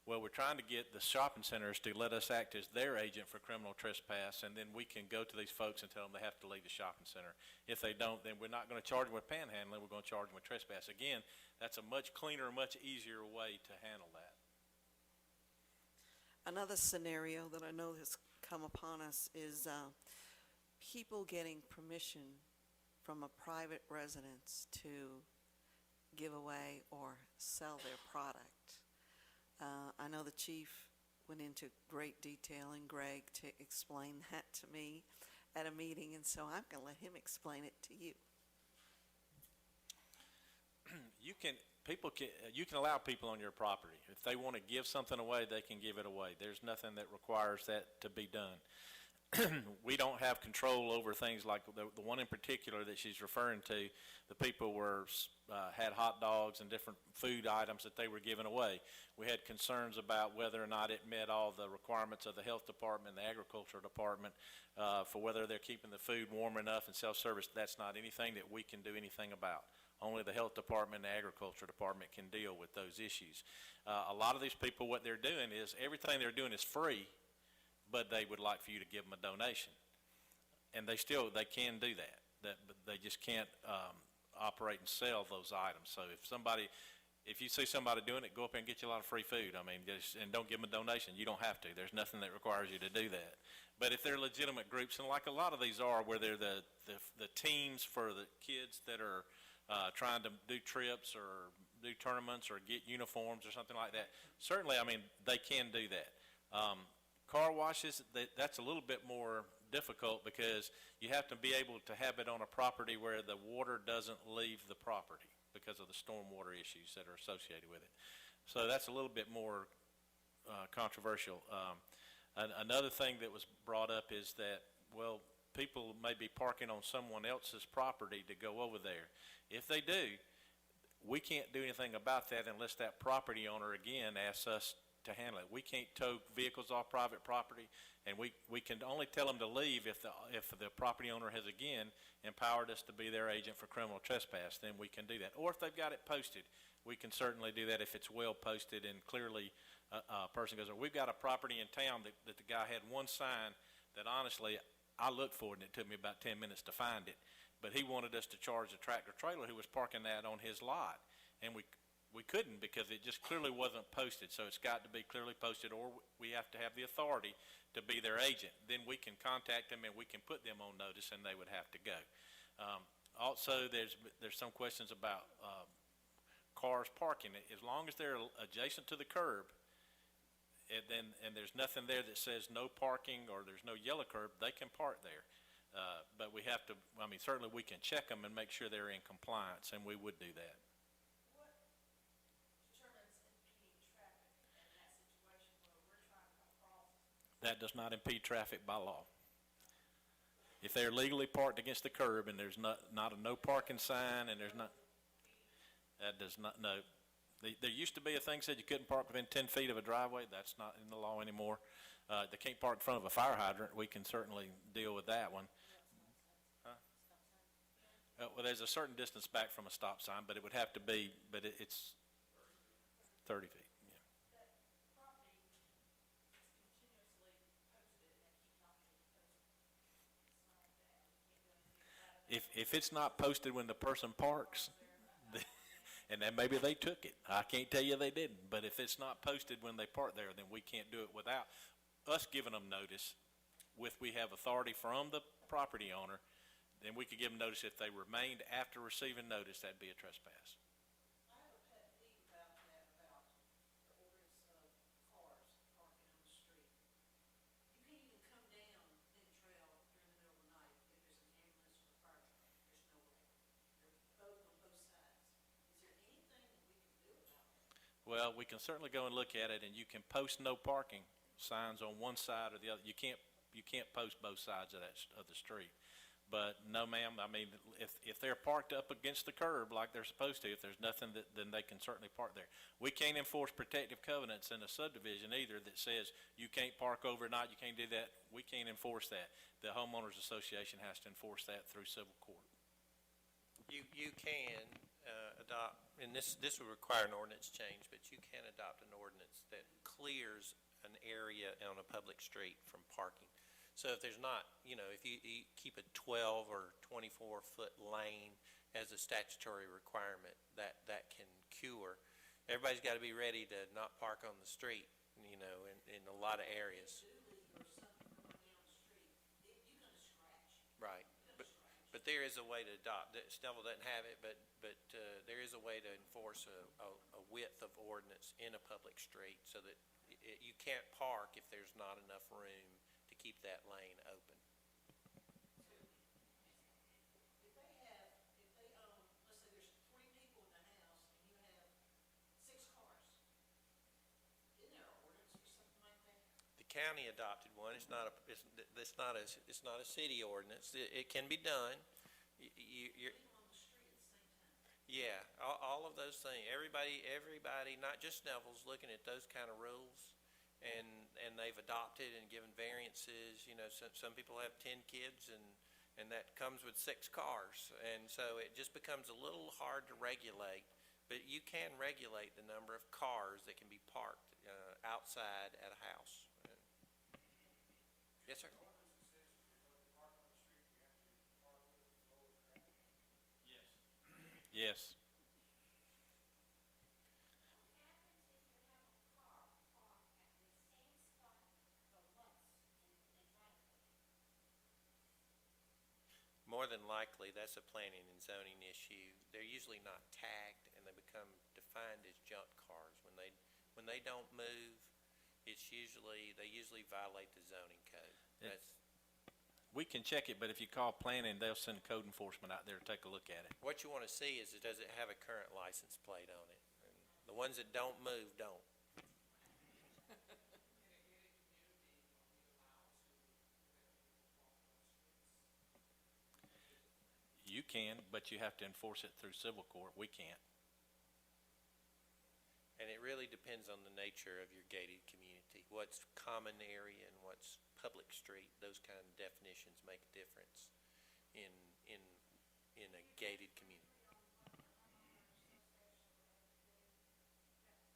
Well, we're trying to get the shopping centers to let us act as their agent for criminal trespass, and then we can go to these folks and tell them they have to leave the shopping center. If they don't, then we're not going to charge them with panhandling, we're going to charge them with trespass. Again, that's a much cleaner, much easier way to handle that. Another scenario that I know has come upon us is people getting permission from a private residence to give away or sell their product. I know the chief went into great detail, and Greg, to explain that to me at a meeting, and so I'm going to let him explain it to you. You can allow people on your property. If they want to give something away, they can give it away. There's nothing that requires that to be done. We don't have control over things like the one in particular that she's referring to. The people had hot dogs and different food items that they were giving away. We had concerns about whether or not it met all the requirements of the health department and the agriculture department for whether they're keeping the food warm enough and self-service. That's not anything that we can do anything about. Only the health department and the agriculture department can deal with those issues. A lot of these people, what they're doing is everything they're doing is free, but they would like for you to give them a donation. And they can do that. But they just can't operate and sell those items. So if you see somebody doing it, go up there and get you a lot of free food. I mean, and don't give them a donation. You don't have to. There's nothing that requires you to do that. But if they're legitimate groups, and like a lot of these are, where they're the teams for the kids that are trying to do trips or do tournaments or get uniforms or something like that, certainly, I mean, they can do that. Car washes, that's a little bit more difficult because you have to be able to have it on a property where the water doesn't leave the property because of the stormwater issues that are associated with it. So that's a little bit more controversial. Another thing that was brought up is that, well, people may be parking on someone else's property to go over there. If they do, we can't do anything about that unless that property owner, again, asks us to handle it. We can't tow vehicles off private property, and we can only tell them to leave if the property owner has, again, empowered us to be their agent for criminal trespass. Then we can do that. Or if they've got it posted, we can certainly do that if it's well posted and clearly a person goes, we've got a property in town that the guy had one sign that honestly I looked for it, and it took me about 10 minutes to find it, but he wanted us to charge a tractor trailer who was parking that on his lot, and we couldn't because it just clearly wasn't posted. So it's got to be clearly posted, or we have to have the authority to be their agent. Then we can contact them and we can put them on notice, and they would have to go. Also, there's some questions about cars parking. As long as they're adjacent to the curb, and there's nothing there that says no parking or there's no yellow curb, they can park there. But we have to, I mean, certainly we can check them and make sure they're in compliance, and we would do that. That does not impede traffic by law. If they're legally parked against the curb and there's not a no parking sign and there's not, that does not, no. There used to be a thing said you couldn't park within 10 feet of a driveway. That's not in the law anymore. They can't park in front of a fire hydrant. We can certainly deal with that one. Huh? Well, there's a certain distance back from a stop sign, but it would have to be, but it's 30 feet. If it's not posted when the person parks, and then maybe they took it. I can't tell you they didn't, but if it's not posted when they park there, then we can't do it without us giving them notice. We have authority from the property owner, then we could give them notice. If they remained after receiving notice, that'd be a trespass. I have a pet peeve about that, about the ordinance of cars parking on the street. You can't even come down Big Trail during the middle of the night if there's an ambulance or a fire truck. There's no way. They're both on both sides. Is there anything that we can do about that? Well, we can certainly go and look at it, and you can post no parking signs on one side or the other. You can't post both sides of the street. But no, ma'am, I mean, if they're parked up against the curb like they're supposed to, if there's nothing then they can certainly park there. We can't enforce protective covenants in a subdivision either that says you can't park overnight, you can't do that. We can't enforce that. The homeowners association has to enforce that through civil court. You can adopt, and this would require an ordinance change, but you can adopt an ordinance that clears an area on a public street from parking. So if there's not, if you keep a 12 or 24-foot lane as a statutory requirement, that can cure. Everybody's got to be ready to not park on the street, in a lot of areas. Right. But there is a way to adopt, Snellville doesn't have it, but there is a way to enforce a width of ordinance in a public street so that you can't park if there's not enough room to keep that lane open. If they own, let's say there's 3 people in the house and you have 6 cars, isn't there an ordinance or something like that? The county adopted one. It's not a city ordinance. It can be done. You're, People on the street at the same time. yeah, all of those things. Everybody, not just Snellville's looking at those kind of rules, and they've adopted and given variances. Some people have 10 kids, and that comes with 6 cars, and so it just becomes a little hard to regulate. But you can regulate the number of cars that can be parked outside at a house. Yes, sir. Yes. More than likely, that's a planning and zoning issue. They're usually not tagged, and they become defined as junk cars. When they don't move, they usually violate the zoning code. We can check it, but if you call planning, they'll send code enforcement out there to take a look at it. What you want to see is, does it have a current license plate on it? And the ones that don't move, don't. You can, but you have to enforce it through civil court. We can't. And it really depends on the nature of your gated community. What's common area and what's public street, those kind of definitions make a difference in a gated community.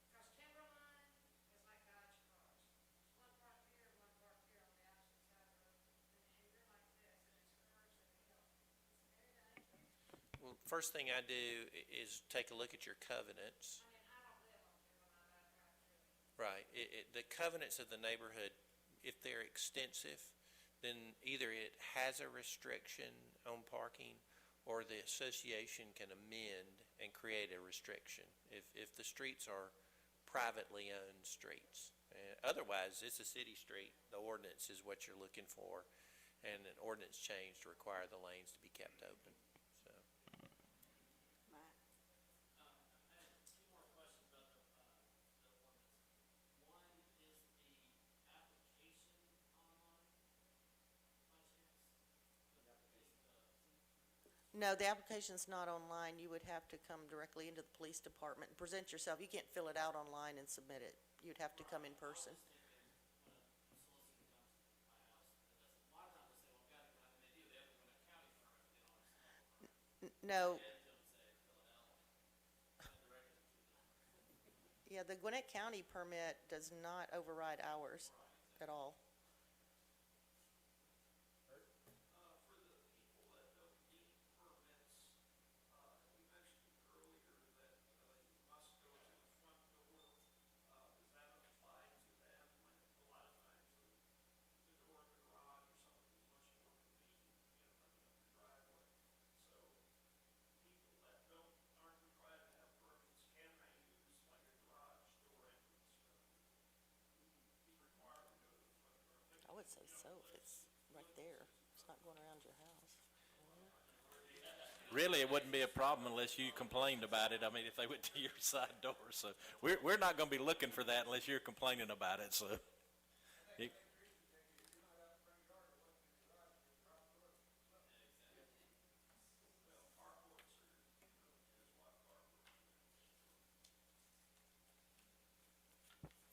Because Timberline is like Dodge cars. One parked here, one parked here on the opposite side of the road. And you're like this, and it's curves and hills. It's very dangerous. Well, first thing I do is take a look at your covenants. I mean, I don't live on Timberline, I drive through it. Right. The covenants of the neighborhood, if they're extensive, then either it has a restriction on parking or the association can amend and create a restriction if the streets are privately owned streets. Otherwise, it's a city street. The ordinance is what you're looking for, and an ordinance change to require the lanes to be kept open. So. Matt? I had 2 more questions about the ordinance. One, is the application online by chance? No, the application's not online. You would have to come directly into the police department and present yourself. You can't fill it out online and submit it. You'd have to come in person. A lot of times they say, well, I've got it, and they do, they have a county permit, but they don't have a No, say, fill it out. yeah, the Gwinnett County permit does not override ours at all. For the people that don't need permits, you mentioned earlier that you must go to the front door. Does that apply to them? A lot of times, the door of the garage or something is much more convenient, coming up the driveway. So people that aren't required to have permits, can they use like a garage door entrance? Be required to go to the front door? I would say so if it's right there. It's not going around your house. Really, it wouldn't be a problem unless you complained about it. I mean, if they went to your side door. So we're not going to be looking for that unless you're complaining about it. So.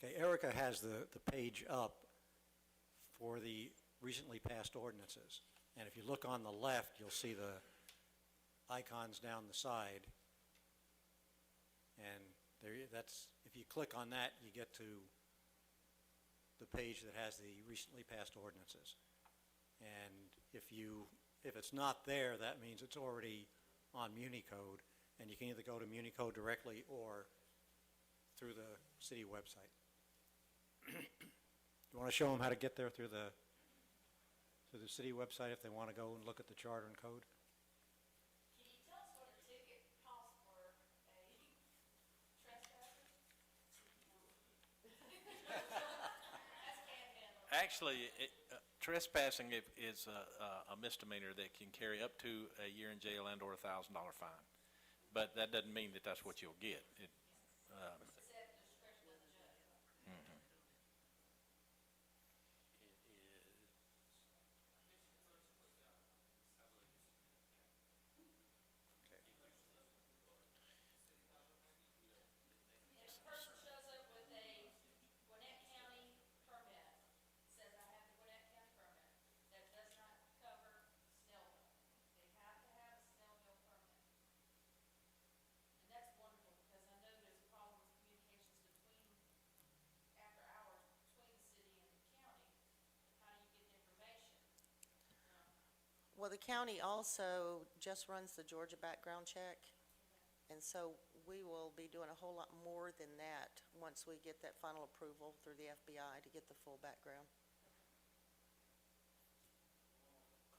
Okay, Erica has the page up for the recently passed ordinances. And if you look on the left, you'll see the icons down the side. And if you click on that, you get to the page that has the recently passed ordinances. And if it's not there, that means it's already on MuniCode, and you can either go to MuniCode directly or through the city website. You want to show them how to get there through the city website if they want to go and look at the charter and code? Can you tell us what a ticket costs for a trespasser? Actually, trespassing is a misdemeanor that can carry up to a year in jail and or $1,000 fine. But that doesn't mean that that's what you'll get. If a person shows up with a Gwinnett County permit, says I have the Gwinnett County permit, that does not cover Snellville. They have to have a Snellville permit. And that's wonderful, because I know there's a problem with communications after hours, between the city and the county. How do you get the information? Well, the county also just runs the Georgia background check, and so we will be doing a whole lot more than that once we get that final approval through the FBI to get the full background.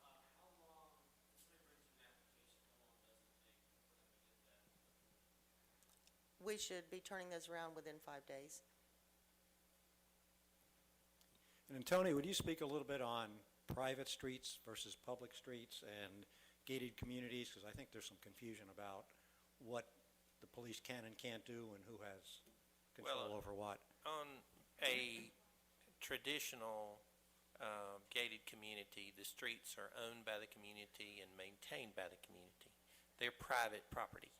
How long, if somebody brings you an application, how long does it take for them to get that? We should be turning those around within 5 days. And then, Tony, would you speak a little bit on private streets versus public streets and gated communities? Because I think there's some confusion about what the police can and can't do and who has control over what. On a traditional gated community, the streets are owned by the community and maintained by the community. They're private property.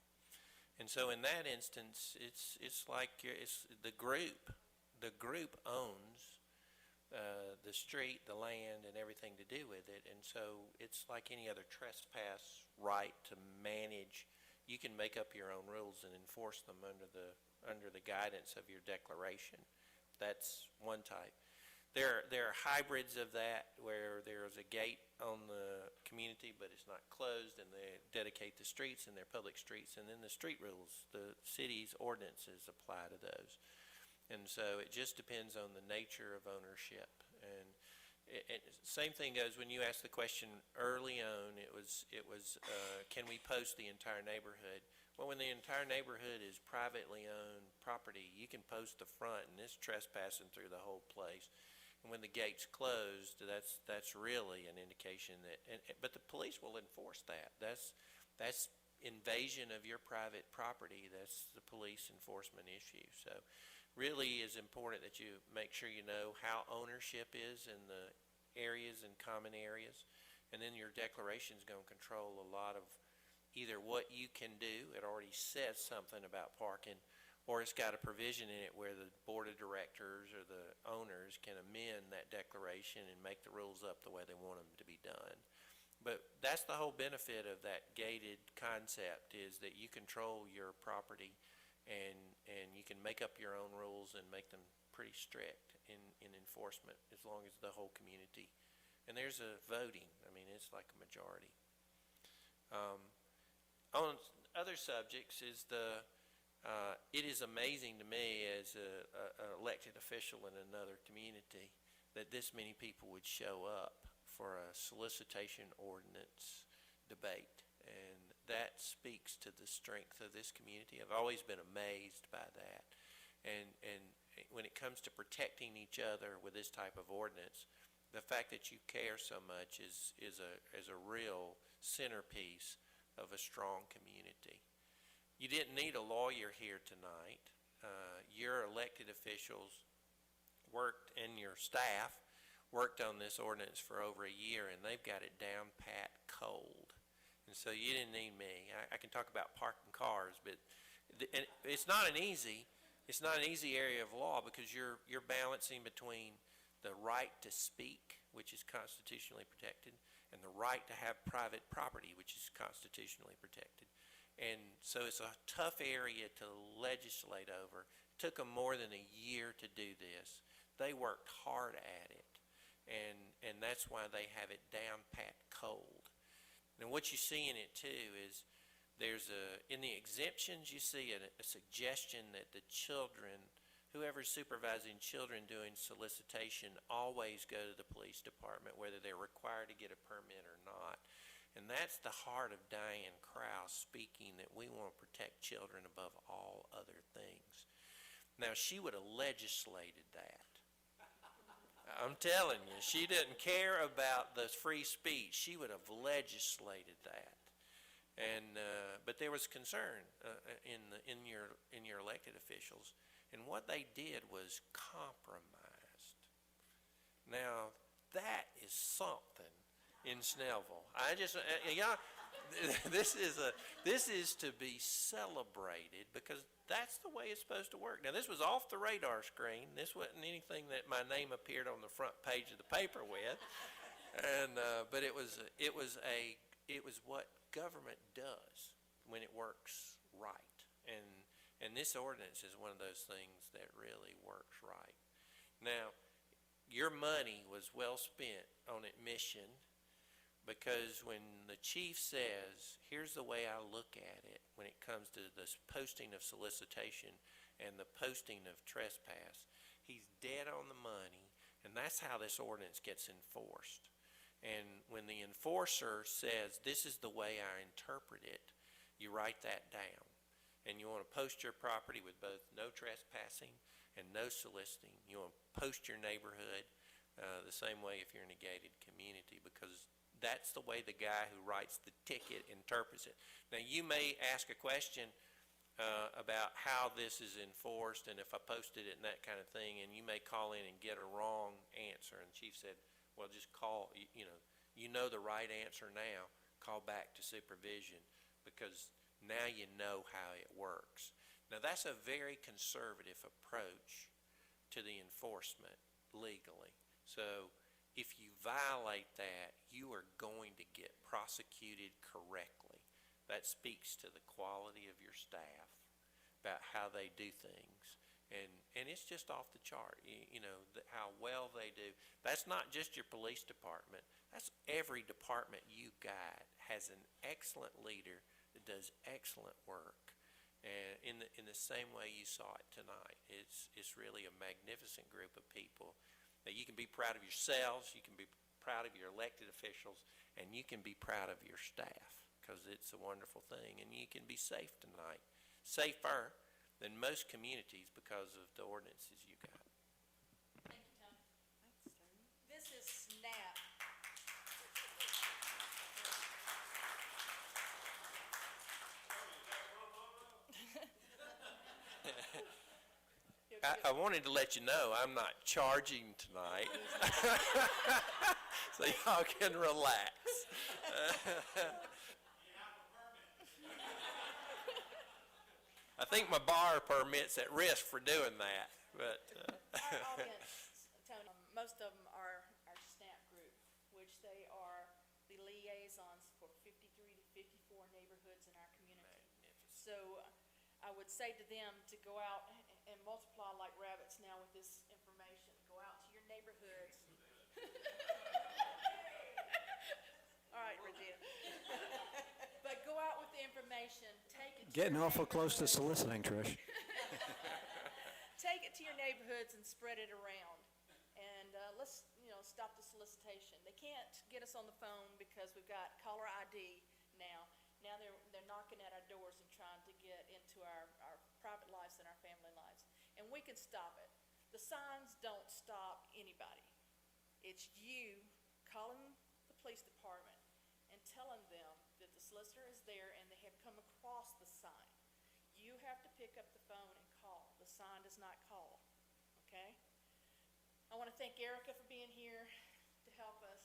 And so in that instance, it's like the group owns the street, the land, and everything to do with it. And so it's like any other trespass right to manage. You can make up your own rules and enforce them under the guidance of your declaration. That's one type. There are hybrids of that where there's a gate on the community, but it's not closed, and they dedicate the streets, and they're public streets, and then the street rules, the city's ordinances apply to those. And so it just depends on the nature of ownership. And same thing goes when you asked the question early on. It was can we post the entire neighborhood? Well, when the entire neighborhood is privately owned property, you can post the front, and it's trespassing through the whole place. And when the gate's closed, that's really an indication that. But the police will enforce that. That's invasion of your private property. That's the police enforcement issue. So really is important that you make sure you know how ownership is in the areas and common areas, and then your declaration is going to control a lot of either what you can do. It already says something about parking, or it's got a provision in it where the board of directors or the owners can amend that declaration and make the rules up the way they want them to be done. But that's the whole benefit of that gated concept, is that you control your property, and you can make up your own rules and make them pretty strict in enforcement as long as the whole community. And there's a voting. I mean, it's like a majority. On other subjects is it is amazing to me as an elected official in another community that this many people would show up for a solicitation ordinance debate. And that speaks to the strength of this community. I've always been amazed by that. And when it comes to protecting each other with this type of ordinance, the fact that you care so much is a real centerpiece of a strong community. You didn't need a lawyer here tonight. Your elected officials worked, and your staff worked on this ordinance for over a year, and they've got it down pat cold. And so you didn't need me. I can talk about parking cars, but it's not an easy it's not an easy area of law because you're balancing between the right to speak, which is constitutionally protected, and the right to have private property, which is constitutionally protected. And so it's a tough area to legislate over. It took them more than a year to do this. They worked hard at it, and that's why they have it down pat cold. And what you see in it too is in the exemptions you see a suggestion that the children, whoever's supervising children doing solicitation, always go to the police department, whether they're required to get a permit or not. And that's the heart of Diane Krause speaking, that we want to protect children above all other things. Now, she would have legislated that. I'm telling you, she didn't care about the free speech. She would have legislated that. And but there was concern in your elected officials, and what they did was compromised. Now, that is something in Snellville. This is to be celebrated because that's the way it's supposed to work. Now, this was off the radar screen. This wasn't anything that my name appeared on the front page of the paper with, but it was what government does when it works right. And this ordinance is one of those things that really works right. Now, your money was well spent on admission, because when the chief says, here's the way I look at it when it comes to this posting of solicitation and the posting of trespass, he's dead on the money, and that's how this ordinance gets enforced. And when the enforcer says, this is the way I interpret it, you write that down. And you want to post your property with both no trespassing and no soliciting. You want to post your neighborhood the same way if you're in a gated community, because that's the way the guy who writes the ticket interprets it. Now, you may ask a question about how this is enforced and if I posted it and that kind of thing, and you may call in and get a wrong answer. And the chief said, well, just call, you know the right answer now, call back to supervision, because now you know how it works. Now, that's a very conservative approach to the enforcement legally. So if you violate that, you are going to get prosecuted correctly. That speaks to the quality of your staff, about how they do things. And it's just off the chart, how well they do. That's not just your police department. That's every department you got has an excellent leader that does excellent work. And in the same way you saw it tonight, it's really a magnificent group of people that you can be proud of yourselves, you can be proud of your elected officials, and you can be proud of your staff, because it's a wonderful thing. And you can be safe tonight, safer than most communities because of the ordinances you got. Thank you, Tom. This is SNAP. I wanted to let you know I'm not charging tonight, so y'all can relax. I think my bar permit's at risk for doing that, but. Our audience, Tony, most of them are our SNAP group, which they are the liaisons for 53 to 54 neighborhoods in our community. So I would say to them to go out and multiply like rabbits now with this information. Go out to your neighborhoods. All right, Regina. But go out with the information, take it to Getting your awful close to neighborhoods. soliciting, Trish. Take it to your neighborhoods and spread it around. And let's, stop the solicitation. They can't get us on the phone because we've got caller ID now. Now they're knocking at our doors and trying to get into our private lives and our family lives. And we can stop it. The signs don't stop anybody. It's you calling the police department and telling them that the solicitor is there and they have come across the sign. You have to pick up the phone and call. The sign does not call, okay? I want to thank Erica for being here to help us.